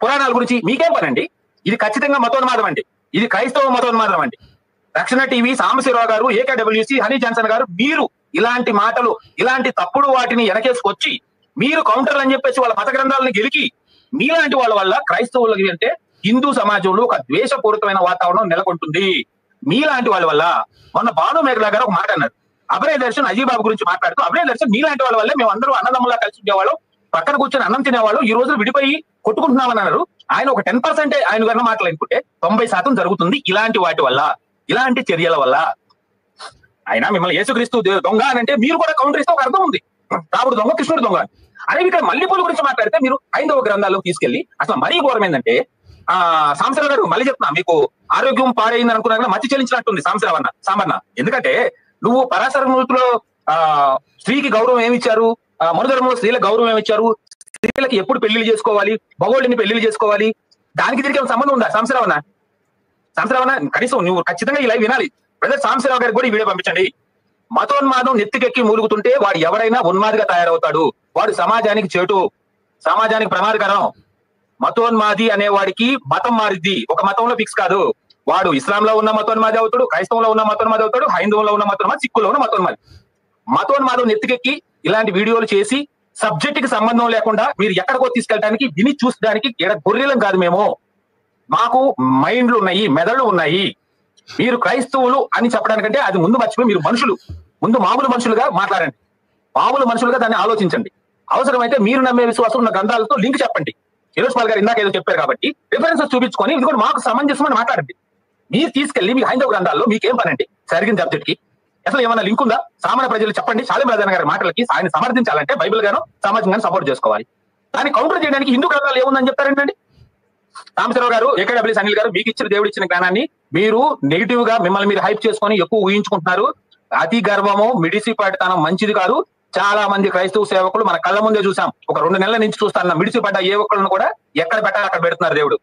పురాణాల గురించి మీకేం పనండి? ఇది ఖచ్చితంగా మతోన్మాదం అండి. ఇది క్రైస్తవ మతోన్మాదం అండి. రక్షణ టీవీ, సాంబశివరావు గారు, ఏకేడబ్ల్యూసి, హనీ జాన్సన్ గారు, మీరు ఇలాంటి మాటలు, ఇలాంటి తప్పుడు వాటిని వెనకేసుకొచ్చి మీరు కౌంటర్లు అని చెప్పేసి వాళ్ళ మత గ్రంథాలను గెలికి మీలాంటి వాళ్ళ వల్ల క్రైస్తవులకి అంటే హిందూ సమాజంలో ఒక ద్వేషపూరితమైన వాతావరణం నెలకొంటుంది. మీలాంటి వాళ్ళ వల్ల. మొన్న భాను మేఘలా గారు ఒక మాట అన్నారు, అభయ దర్శన్ అజీబాబు గురించి మాట్లాడుతూ, అభయ దర్శన్ మీలాంటి వాళ్ళ వల్లే మేము అందరూ అన్నదమ్ములా కలిసి ఉండేవాళ్ళం, పక్కన కూర్చొని అన్నం తినేవాళ్ళు, ఈ రోజు విడిపోయి కొట్టుకుంటున్నామని అన్నారు. ఆయన ఒక 10% ఆయన కన్నా మాటలు అనుకుంటే 90% జరుగుతుంది ఇలాంటి వాటి వల్ల, ఇలాంటి చర్యల వల్ల. ఆయన మిమ్మల్ని యేసుక్రీస్తు దొంగ అని అంటే మీరు కూడా కౌంటర్ ఇస్తే ఒక అర్థం ఉంది. రాముడు దొంగ, కృష్ణుడు దొంగ. అదే ఇక్కడ మల్లెపూల గురించి మాట్లాడితే మీరు హైందవ గ్రంథాల్లో తీసుకెళ్లి అసలు మరీ ఘోరం ఏంటంటే, సాంబశివరావు గారు మళ్ళీ చెప్తున్నా, మీకు ఆరోగ్యం పాడైంది అనుకున్నా మతి చెల్లించినట్టుంది సాంబన్న. ఎందుకంటే నువ్వు పరాశర స్మృతిలో స్త్రీకి గౌరవం ఏమిచ్చారు, మనుధర్మంలో స్త్రీలకు గౌరవం ఏమిచ్చారు, స్త్రీలకి ఎప్పుడు పెళ్లిళ్ళు చేసుకోవాలి, భగోళ్ళని పెళ్లిళ్ళు చేసుకోవాలి, దానికి తిరిగి సంబంధం ఉందా సాంబశివరావు? కనీసం నువ్వు ఖచ్చితంగా ఈ లైవ్ వినాలి. బ్రదర్ సాంబశివరావు గారికి కూడా ఈ వీడియో పంపించండి. మతోన్మాదం నెత్తికెక్కి మూలుగుతుంటే వాడు ఎవరైనా ఉన్మాదిగా తయారవుతాడు. వాడు సమాజానికి చేటు, సమాజానికి ప్రమాదకరం. మతోన్మాది అనేవాడికి మతం మారిద్ది, ఒక మతంలో ఫిక్స్ కాదు. వాడు ఇస్లాంలో ఉన్న మతోన్మాది అవుతాడు, క్రైస్తవంలో ఉన్న మతోన్మాది అవుతాడు, హైందవంలో ఉన్న మతోన్మాది, సిక్కులో ఉన్న మతోన్మాది. మతోన్మాదం నెత్తికెక్కి ఇలాంటి వీడియోలు చేసి సబ్జెక్ట్ కి సంబంధం లేకుండా మీరు ఎక్కడికో తీసుకెళ్ళడానికి, విని చూసడానికి గొర్రెలం కాదు మేము. మాకు మైండ్లు ఉన్నాయి, మెదళ్ళు ఉన్నాయి. మీరు క్రైస్తవులు అని చెప్పడానికంటే అది ముందు మర్చిపోయి మీరు మనుషులు, ముందు మామూలు మనుషులుగా మాట్లాడండి, మామూలు మనుషులుగా దాన్ని ఆలోచించండి. అవసరమైతే మీరు నమ్మే విశ్వాసం ఉన్న గ్రంథాలతో లింక్ చెప్పండి. యెరూష్ పాల్ గారు ఇందాక ఏదో చెప్పారు కాబట్టి రిఫరెన్సెస్ చూపించుకొని ఇది కూడా మాకు సమంజసమని మాట్లాడండి. మీరు తీసుకెళ్లి మీ హైందవ గ్రంథాల్లో మీకేం పనండి జరిగిన సబ్జెక్ట్ కి? అసలు ఏమైనా లింక్ ఉందా? సామాన్య ప్రజలు చెప్పండి. శాలిం రాజన్ గారి మాటలకి ఆయన సమర్థించాలంటే బైబిల్ గాను సామాజికంగా సపోర్ట్ చేసుకోవాలి. దాన్ని కౌంటర్ చేయడానికి హిందూ గ్రంథాలు ఏముందని చెప్తారండి? సాంబశివరావు గారు, ఏకేడబ్ల్యూఎస్ అనిల్ గారు, మీకు ఇచ్చిన దేవుడు ఇచ్చిన జ్ఞానాన్ని మీరు నెగిటివ్ గా మిమ్మల్ని మీరు హైప్ చేసుకొని ఎక్కువ ఊహించుకుంటున్నారు. అతి గర్వము, మిడిసిపాటితనం మంచిది కాదు. చాలా మంది క్రైస్తవ సేవకులు మన కళ్ళ ముందే చూసాం. ఒక 2 నెలల నుంచి చూస్తాను, మిడిసిపడ్డ ఏ ఒక్కళ్ళను కూడా ఎక్కడ పెట్టాలి అక్కడ పెడుతున్నారు దేవుడు.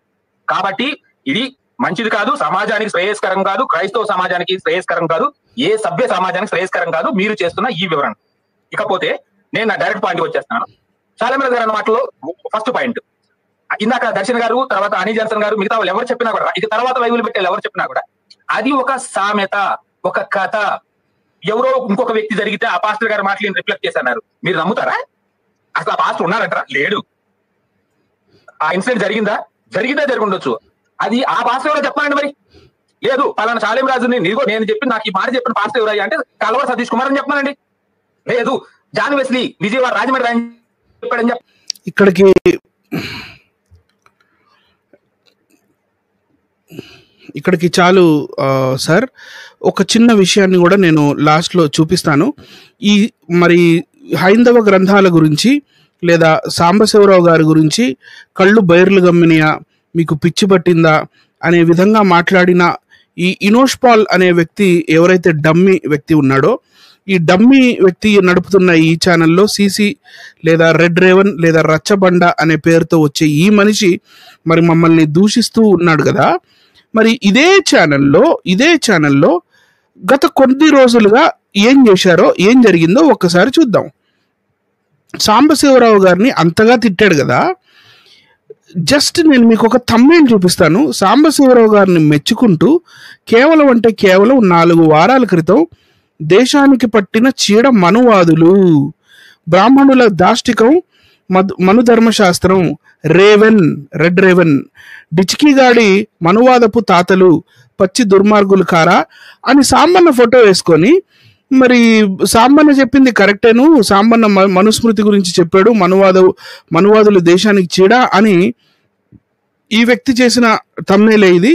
కాబట్టి ఇది మంచిది కాదు, సమాజానికి శ్రేయస్కరం కాదు, క్రైస్తవ సమాజానికి శ్రేయస్కరం కాదు, ఏ సభ్య సమాజానికి శ్రేయస్కరం కాదు మీరు చేస్తున్న ఈ వివరణ. ఇకపోతే నేను నా డైరెక్ట్ పాయింట్కి వచ్చేస్తున్నాను. శాలిం గారు అన్న మాటలో ఫస్ట్ పాయింట్, ఇందాక దర్శన్ గారు, తర్వాత హనీ జాన్సన్ గారు, మిగతా వాళ్ళు ఎవరు చెప్పినా కూడా, ఇది తర్వాత బైబిల్ పెట్టే ఎవరు చెప్పినా కూడా అది ఒక సామెత, ఒక కథ. ఎవరో ఇంకొక వ్యక్తి జరిగితే ఆ పాస్టర్ గారి మాటలు రిఫ్లెక్ట్ చేస్తున్నారు. మీరు నమ్ముతారా? అసలు ఆ పాస్టర్ ఉన్నారంటారా? లేడు. ఆ ఇన్సిడెంట్ జరిగిందా? జరిగిందా? జరిగి ఉండొచ్చు. అది ఆ పాస్టర్ ఎవరో చెప్పండి. మరి లేదు పలానా శాలిం రాజుని నేను చెప్పి నాకు ఈ మాట చెప్పిన పాస్టర్ ఎవరయ్యా అంటే కల్వ సతీష్ కుమార్ అని చెప్పానండి. లేదు జాన్ వెస్లీ విజయవాడ రాజమండ్రి ఆయన చెప్పాడని చెప్పి ఇక్కడికి చాలు సార్. ఒక చిన్న విషయాన్ని కూడా నేను లాస్ట్లో చూపిస్తాను. ఈ మరి హైందవ గ్రంథాల గురించి లేదా సాంబశివరావు గారి గురించి కళ్ళు బైర్లు గమ్మినయా, మీకు పిచ్చి పట్టిందా అనే విధంగా మాట్లాడిన ఈ ఇనోష్ పాల్ అనే వ్యక్తి, ఎవరైతే డమ్మీ వ్యక్తి ఉన్నాడో, ఈ డమ్మీ వ్యక్తి నడుపుతున్న ఈ ఛానల్లో సిసి లేదా రెడ్ రేవన్ లేదా రచ్చబండ అనే పేరుతో వచ్చే ఈ మనిషి మరి మమ్మల్ని దూషిస్తూ ఉన్నాడు కదా. మరి ఇదే ఛానల్లో గత కొద్ది రోజులుగా ఏం చేశారో, ఏం జరిగిందో ఒక్కసారి చూద్దాం. సాంబశివరావు గారిని అంతగా తిట్టాడు కదా, జస్ట్ నేను మీకు ఒక థంబ్నెయిల్ చూపిస్తాను. సాంబశివరావు గారిని మెచ్చుకుంటూ కేవలం 4 వారాల క్రితం దేశానికి పట్టిన చీడ మనువాదులు, బ్రాహ్మణుల దాష్టికం, మనుధర్మశాస్త్రం, రెడ్ రేవన్, డిచికిగాడి మనువాదపు తాతలు, పచ్చి దుర్మార్గులు కారా అని సాంబన్న ఫోటో వేసుకొని, మరి సాంబన్న చెప్పింది కరెక్టేను, సాంబన్న మనుస్మృతి గురించి చెప్పాడు, మనువాదులు దేశానికి చీడ అని ఈ వ్యక్తి చేసిన థంబ్నెయిల్ ఇది.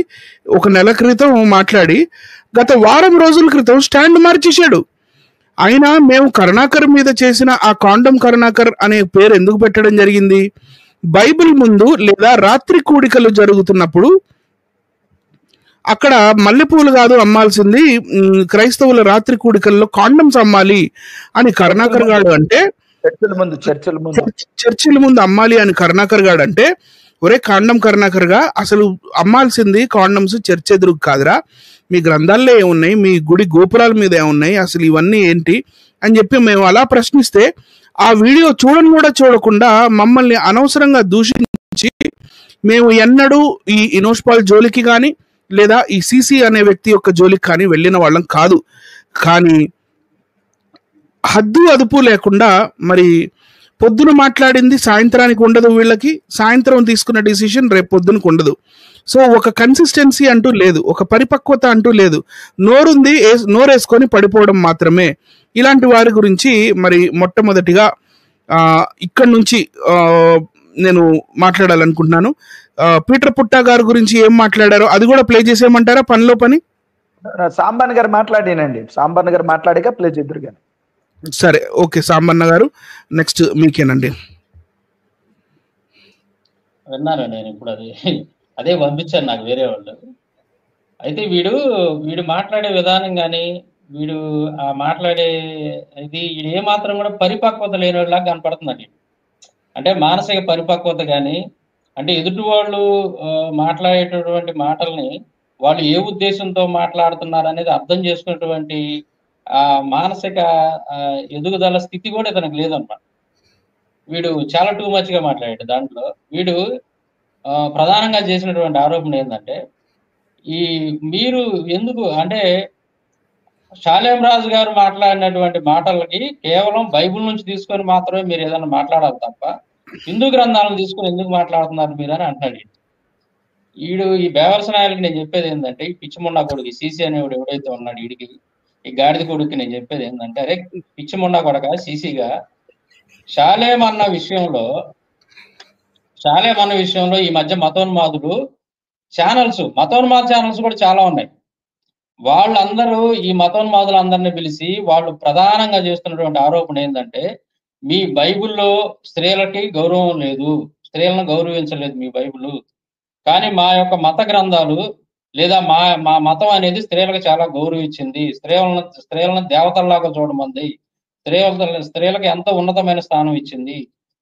1 నెల క్రితం మాట్లాడి గత వారం రోజుల క్రితం స్టాండ్ మార్చేశాడు. అయినా మేము కరుణాకర్ మీద చేసిన ఆ కాండం కరుణాకర్ అనే పేరు ఎందుకు పెట్టడం జరిగింది? బైబిల్ ముందు లేదా రాత్రి కూడికలు జరుగుతున్నప్పుడు అక్కడ మల్లెపూలు కాదు అమ్మాల్సింది, క్రైస్తవుల రాత్రి కూడికల్లో కాండమ్స్ అమ్మాలి అని కరుణాకర్ గారు అంటే, చర్చిల ముందు అమ్మాలి అని కరుణాకర్ గారు అంటే, ఒరే కాండం కరుణాకర్ గా అసలు అమ్మాల్సింది కాండమ్స్ చర్చ్ ఎదురు కాదురా, మీ గ్రంథాల్లో ఏమున్నాయి, మీ గుడి గోపురాల మీద ఏమున్నాయి, అసలు ఇవన్నీ ఏంటి అని చెప్పి మేము అలా ప్రశ్నిస్తే ఆ వీడియో చూడని కూడా చూడకుండా మమ్మల్ని అనవసరంగా దూషించి, మేము ఎన్నడూ ఈ ఇనోష్ పాల్ జోలికి కానీ లేదా ఈ సిసి అనే వ్యక్తి యొక్క జోలికి కానీ వెళ్ళిన వాళ్ళం కాదు. కానీ హద్దు అదుపు లేకుండా మరి పొద్దున మాట్లాడింది సాయంత్రానికి ఉండదు, వీళ్ళకి సాయంత్రం తీసుకున్న డిసిషన్ రేపు పొద్దునకు ఉండదు. సో ఒక కన్సిస్టెన్సీ అంటూ లేదు, ఒక పరిపక్వత అంటూ లేదు, నోరుంది నోరేసుకొని పడిపోవడం మాత్రమే. ఇలాంటి వారి గురించి మరి మొట్టమొదటిగా ఇక్కడి నుంచి నేను మాట్లాడాలనుకుంటున్నాను. పీటర్ పుట్టా గారి గురించి ఏం మాట్లాడారో అది కూడా ప్లే చేసేయమంటారా? పనిలో పని సాంబన్ గారు మాట్లాడినండి, సాంబన్ గారు మాట్లాడిగా ప్లే చేద్దరు కానీ. సరే, ఓకే సాంబన్న గారు, నెక్స్ట్ మీకేనండి. విన్నాను నేను ఇప్పుడు, అదే పంపించాను నాకు వేరే వాళ్ళు. అయితే వీడు మాట్లాడే విధానం కానీ వీడు మాట్లాడే ఇది ఏ మాత్రం కూడా పరిపక్వత లేని వాళ్ళగా కనపడుతుందండి. అంటే మానసిక పరిపక్వత కానీ, అంటే ఎదుటి వాళ్ళు మాట్లాడేటటువంటి మాటల్ని వాళ్ళు ఏ ఉద్దేశంతో మాట్లాడుతున్నారు అనేది అర్థం చేసుకునేటువంటి మానసిక ఎదుగుదల స్థితి కూడా ఇతనికి లేదన్నమాట. వీడు చాలా టూ మచ్ గా మాట్లాడాడు. దాంట్లో వీడు ప్రధానంగా చేసినటువంటి ఆరోపణ ఏంటంటే, మీరు ఎందుకు అంటే షాలేం రాజు గారు మాట్లాడినటువంటి మాటలకి కేవలం బైబిల్ నుంచి తీసుకొని మాత్రమే మీరు ఏదైనా మాట్లాడాలి తప్ప హిందూ గ్రంథాలను తీసుకొని ఎందుకు మాట్లాడుతున్నారు మీరు అని అంటాడు. ఈ బేవర్స నాయకుడికి నేను చెప్పేది ఏంటంటే, ఈ పిచ్చిముండా కొడుకు సీసీ అనేవాడు ఎవడైతే ఉన్నాడు, వీడికి ఈ గాడిద కొడుకు నేను చెప్పేది ఏంటంటే, అరే పిచ్చిముండా కొడక సీసీగా షాలేం అన్న విషయంలో ఈ మధ్య మతోన్మాదులు మతోన్మాద ఛానల్స్ కూడా చాలా ఉన్నాయి. వాళ్ళందరూ ఈ మతోన్మాదులందరినీ పిలిచి వాళ్ళు ప్రధానంగా చేస్తున్నటువంటి ఆరోపణ ఏంటంటే, మీ బైబిల్లో స్త్రీలకి గౌరవం లేదు, స్త్రీలను గౌరవించలేదు మీ బైబిల్, కానీ మా యొక్క మత గ్రంథాలు లేదా మా మతం అనేది స్త్రీలకు చాలా గౌరవించింది, స్త్రీలను దేవతల్లాగా చూడమంది, స్త్రీలకు ఎంతో ఉన్నతమైన స్థానం ఇచ్చింది,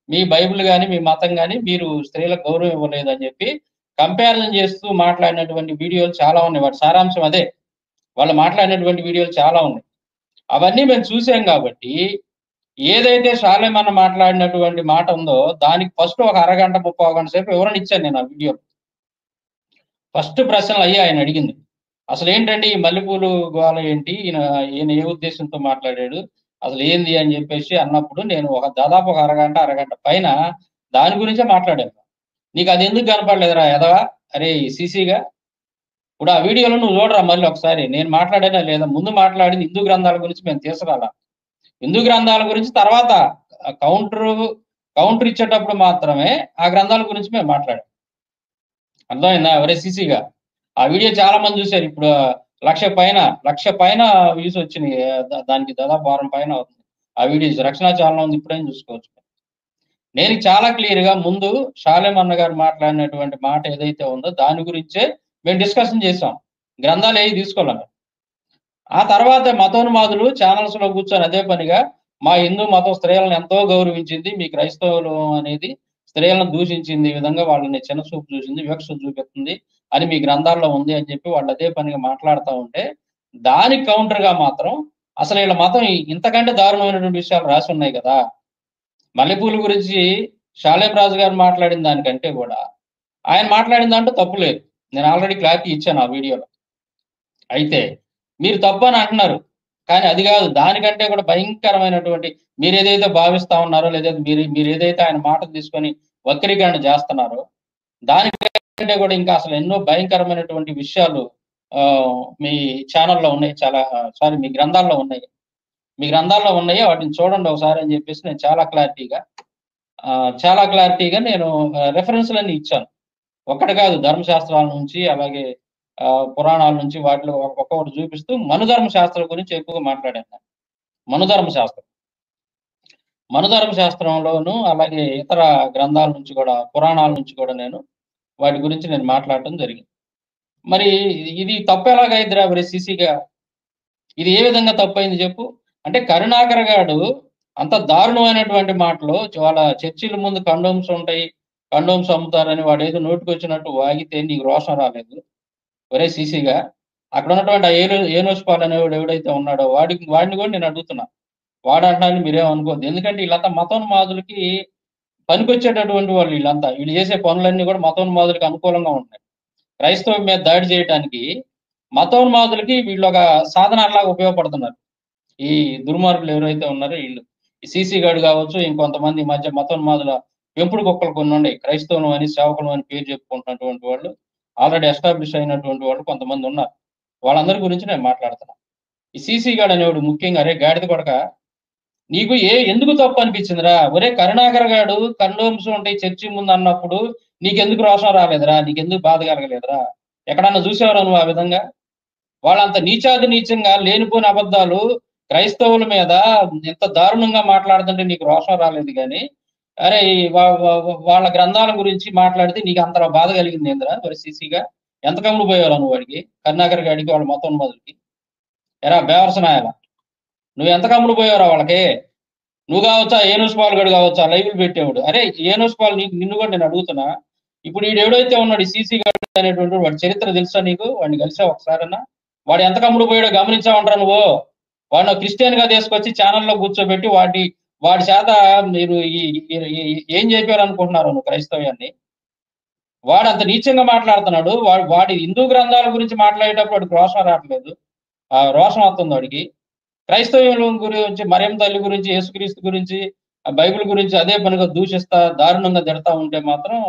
మీ బైబిల్ కానీ మీ మతం కానీ మీరు స్త్రీలకు గౌరవం ఇవ్వలేదు అని చెప్పి కంపారిజన్ చేస్తూ మాట్లాడినటువంటి వీడియోలు చాలా ఉన్నాయి. వాటి సారాంశం అదే, వాళ్ళు మాట్లాడినటువంటి వీడియోలు చాలా ఉన్నాయి. అవన్నీ మేము చూసాం కాబట్టి ఏదైతే షాలేం అన్న మాట్లాడినటువంటి మాట ఉందో దానికి ఫస్ట్ ఒక అరగంట 30 గంట సేపు వివరణ ఇచ్చాను నేను ఆ వీడియో. ఫస్ట్ ప్రశ్నలు అయ్యి ఆయన అడిగింది, అసలు ఏంటండి ఈ మల్లెపూలు గోళ ఏంటి, ఈయన ఏ ఉద్దేశంతో మాట్లాడాడు, అసలు ఏంది అని చెప్పేసి అన్నప్పుడు నేను దాదాపు ఒక అరగంట పైన దాని గురించే మాట్లాడాను. నీకు అది ఎందుకు కనపడలేదురా ఎదవా, అరే సీసీగా, ఇప్పుడు ఆ వీడియోలో నువ్వు చూడరా మళ్ళీ ఒకసారి, నేను మాట్లాడానా లేదా, ముందు మాట్లాడింది హిందూ గ్రంథాల గురించి మేము తీసుకురాలా, హిందూ గ్రంథాల గురించి తర్వాత కౌంటర్ ఇచ్చేటప్పుడు మాత్రమే ఆ గ్రంథాల గురించి మేము మాట్లాడాం. అర్థమైందా? ఎవరే సీసీగా ఆ వీడియో చాలా మంది చూశారు. ఇప్పుడు లక్ష పైన వ్యూస్ వచ్చినాయి, దానికి దాదాపు 1 వారం పైన అవుతుంది ఆ వీడియోస్. రక్షణ ఛానల్ ఉంది, ఇప్పుడేం చూసుకోవచ్చు. నేను చాలా క్లియర్ గా ముందు షాలేం అన్న గారు మాట్లాడినటువంటి మాట ఏదైతే ఉందో దాని గురించే మేము డిస్కషన్ చేసాం, గ్రంథాలు ఏవి తీసుకోవాలి. ఆ తర్వాత మతోన్మాదులు ఛానల్స్ లో కూర్చొని అదే పనిగా మా హిందూ మతం స్త్రీలను ఎంతో గౌరవించింది, మీ క్రైస్తవులు అనేది స్త్రీలను దూషించింది, ఈ విధంగా వాళ్ళని చిన్న చూపు చూసింది, వివక్ష చూపిస్తుంది అని మీ గ్రంథాల్లో ఉంది అని చెప్పి వాళ్ళు అదే పనిగా మాట్లాడుతూ ఉంటే, దానికి కౌంటర్ గా మాత్రం అసలు వీళ్ళ మతం ఇంతకంటే దారుణమైనటువంటి విషయాలు రాసి ఉన్నాయి కదా. మల్లెపూల గురించి షాలేం రాజు గారు మాట్లాడిన దానికంటే కూడా ఆయన మాట్లాడిన దాంట్లో తప్పు లేదు, నేను ఆల్రెడీ క్లారిటీ ఇచ్చాను ఆ వీడియోలో. అయితే మీరు తప్పు అని అంటున్నారు, కానీ అది కాదు, దానికంటే కూడా భయంకరమైనటువంటి మీరు ఏదైతే భావిస్తా ఉన్నారో లేదా మీరు ఏదైతే ఆయన మాటలు తీసుకొని వక్రీకరణ చేస్తున్నారో దానికంటే కూడా ఇంకా అసలు ఎన్నో భయంకరమైనటువంటి విషయాలు మీ ఛానల్లో ఉన్నాయి, మీ గ్రంథాల్లో ఉన్నాయి, వాటిని చూడండి ఒకసారి అని చెప్పేసి నేను చాలా క్లారిటీగా నేను రెఫరెన్స్లన్నీ ఇచ్చాను. ఒక్కటి కాదు, ధర్మశాస్త్రాల నుంచి అలాగే పురాణాల నుంచి వాటిలో ఒక్కొక్కటి చూపిస్తూ మనుధర్మ శాస్త్రం గురించి ఎక్కువగా మాట్లాడాను. మనుధర్మ శాస్త్రం. మనుధర్మ శాస్త్రంలోను అలాగే ఇతర గ్రంథాల నుంచి కూడా, పురాణాల నుంచి కూడా నేను వాటి గురించి నేను మాట్లాడటం జరిగింది. మరి ఇది తప్పు ఎలాగైద్దిరా మరి సిసిగా? ఇది ఏ విధంగా తప్పైంది చెప్పు? అంటే కరుణాకర్ గారు అంత దారుణమైనటువంటి మాటలు, వాళ్ళ చర్చిల ముందు కండోమ్స్ ఉంటాయి, కండోమ్స్ అమ్ముతారని వాడు ఏదో నోటికి వచ్చినట్టు వాగితే నీకు రోషం రాలేదు? ఒరే సిసిగా, అక్కడ ఉన్నటువంటి ఆ ఏనోస్పాల్ అనేవాడు ఎవడైతే ఉన్నాడో వాడిని కూడా నేను అడుగుతున్నా. వాడు అంటానని మీరేమనుకోవద్దు. ఎందుకంటే వీళ్ళంతా మతోన్మాదులకి పనికొచ్చేటటువంటి వాళ్ళు. వీళ్ళు చేసే పనులన్నీ కూడా మతోన్మాదులకి అనుకూలంగా ఉంటాయి. క్రైస్తవం మీద దాడి చేయడానికి మతోన్మాదులకి వీళ్ళు ఒక సాధనాలాగా ఉపయోగపడుతున్నారు. ఈ దుర్మార్గులు ఎవరైతే ఉన్నారో వీళ్ళు, ఈ సిసి గాడు కావచ్చు, ఇంకొంతమంది ఈ మధ్య మతోన్మాదుల పెంపుడు కుక్కలు కొన్ని ఉన్నాయి. క్రైస్తవం అని, సేవకులు అని పేరు చెప్పుకుంటున్నటువంటి వాళ్ళు, ఆల్రెడీ ఎస్టాబ్లిష్ అయినటువంటి వాళ్ళు కొంతమంది ఉన్నారు. వాళ్ళందరి గురించి నేను మాట్లాడుతున్నా. ఈ సిసి గాడు అనేవాడు ముఖ్యంగా, అరే గాడిద కొడక, నీకు ఎందుకు తప్పు అనిపించిందిరా? ఒరే కరుణాకర్ గాడు కండోమ్స్ ఉంటాయి చర్చి ముందు అన్నప్పుడు నీకెందుకు రోషం రాలేదురా? నీకెందుకు బాధ కలగలేదురా? ఎక్కడన్నా చూసేవారా నువ్వు ఆ విధంగా? వాళ్ళంత నీచాది నీచంగా లేనిపోయిన అబద్ధాలు క్రైస్తవుల మీద ఎంత దారుణంగా మాట్లాడుతుంటే నీకు రోషం రాలేదు. కానీ అరే వాళ్ళ గ్రంథాల గురించి మాట్లాడితే నీకు అంత బాధ కలిగింది ఏందిరా? మరి సిసిగా ఎంత కమ్ముడు పోయేవారు నువ్వు వాడికి, కరుణాకర్ గాడికి, వాళ్ళ మతోన్మాదులకి? ఎరా బేవర్సనాయాల, నువ్వు ఎంత కమ్ముడు పోయేవరా వాళ్ళకి? నువ్వు కావచ్చా, ఏనోస్పాల్ గడు కావచ్చా లైవ్లు పెట్టేవాడు? అరే ఏనోస్పాల్, నిన్ను కూడా నేను అడుగుతున్నా. ఇప్పుడు వీడు ఎవడైతే ఉన్నాడు ఈ సిసి గడు అనేటువంటి వాడి చరిత్ర తెలుసా నీకు? వాడిని కలిసా ఒకసారన్నా? వాడు ఎంత కమ్ముడు పోయాడో గమనించావంటారా నువ్వు? వాడిని క్రిస్టియన్ గా తీసుకొచ్చి ఛానల్లో కూర్చోబెట్టి వాడి చేత మీరు ఏం చెప్పారు అనుకుంటున్నారు నువ్వు క్రైస్తవ్యాన్ని? వాడు అంత నీచంగా మాట్లాడుతున్నాడు. వాడి హిందూ గ్రంథాల గురించి మాట్లాడేటప్పుడు వాడికి రోషం రావట్లేదు, ఆ రోషం వస్తుంది వాడికి. క్రైస్తవం గురించి, మరియం తల్లి గురించి, యేసుక్రీస్తు గురించి, బైబిల్ గురించి అదే పనిగా దూషిస్తా, దారుణంగా తిడతా ఉంటే మాత్రం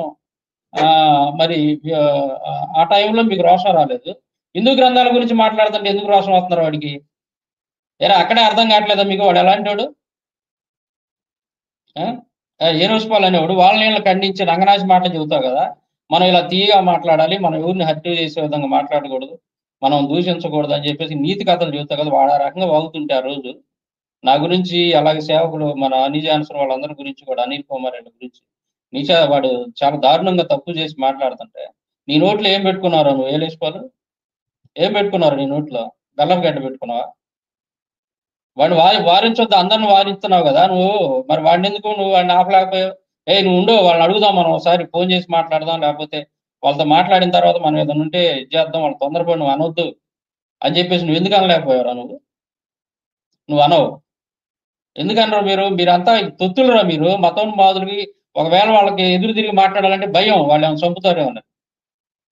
మరి ఆ టైంలో మీకు రోషం రాలేదు. హిందూ గ్రంథాల గురించి మాట్లాడుతుంటే ఎందుకు రోషం వస్తున్నారు వాడికి? ఏరా అక్కడే అర్థం కావట్లేదా మీకు వాడు ఎలాంటి వాడు? ఏనోస్పాల్ అనేవాడు వాళ్ళని ఖండించి రంగనాచి మాటలు చెబుతావు కదా, మనం ఇలా తీయగా మాట్లాడాలి, మనం ఎవరిని హత్య చేసే విధంగా మాట్లాడకూడదు, మనం దూషించకూడదు అని చెప్పేసి నీతి కథలు చెబుతావు కదా. వాడు ఆ రకంగా వాగుతుంటే ఆ రోజు నా గురించి, అలాగే సేవకులు మన అనిజాన్సర్ వాళ్ళందరి గురించి కూడా, అనిల్ కుమార్ రెడ్డి గురించి వాడు చాలా దారుణంగా తప్పు చేసి మాట్లాడుతుంటే నీ నోట్లో ఏం పెట్టుకున్నారా నువ్వు? ఏలేసిపోలు ఏం పెట్టుకున్నారు నీ నోట్లో? బెల్లం గడ్డ పెట్టుకున్నావా? వాడిని వారించొద్దు, అందరిని వారిస్తున్నావు కదా నువ్వు. మరి వాడిని ఎందుకు నువ్వు వాడిని ఆపలేకపోయావు? నువ్వు ఉండవు, వాళ్ళని అడుగుదాం, మనం ఒకసారి ఫోన్ చేసి మాట్లాడదాం, లేకపోతే వాళ్ళతో మాట్లాడిన తర్వాత మనం ఏదైనా ఉంటే చేద్దాం, వాళ్ళు తొందరపడి నువ్వు అనొద్దు అని చెప్పేసి నువ్వు ఎందుకు అనలేకపోయావురా? నువ్వు అనవు. ఎందుకన్నారు మీరంతా తొత్తులురా మీరు మతోన్మాదులకి. ఒకవేళ వాళ్ళకి ఎదురు తిరిగి మాట్లాడాలంటే భయం, వాళ్ళు ఏమైనా చంపుతారేమో.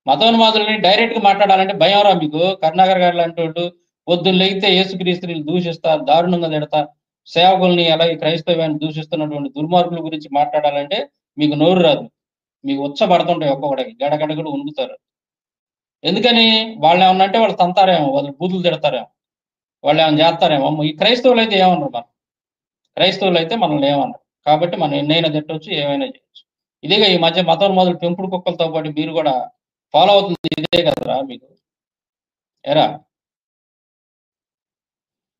మతోన్మాదులని డైరెక్ట్ గా మాట్లాడాలంటే భయం రా మీకు? కరుణాకర్ గారు లాంటి వాడు పొద్దున్న లేగితే యేసుక్రీస్తుని దూషిస్తా, దారుణంగా తిడతా, సేవకుల్ని అలాగే క్రైస్తవ్యాన్ని దూషిస్తున్నటువంటి దుర్మార్గుల గురించి మాట్లాడాలంటే మీకు నోరు రాదు, మీకు ఉచ్చబడుతుంటాయి, ఒక్కొక్కడికి గడగడగడు ఉనుకుతారు. ఎందుకని? వాళ్ళు ఏమన్నా అంటే వాళ్ళు తంతారేమో, వాళ్ళు బూతులు తిడతారేమో, వాళ్ళు ఏమైనా చేస్తారేమో. ఈ క్రైస్తవులు అయితే ఏమన్నారు? క్రైస్తవులు అయితే మనల్ని ఏమన్నారు కాబట్టి మనం ఎన్నైనా తిట్టవచ్చు, ఏమైనా చేయొచ్చు. ఇదేగా ఈ మధ్య మతోన్మాదులు పెంపుడు కుక్కలతో పాటు మీరు కూడా ఫాలో అవుతుంది ఇదే కదరా మీకు? ఎరా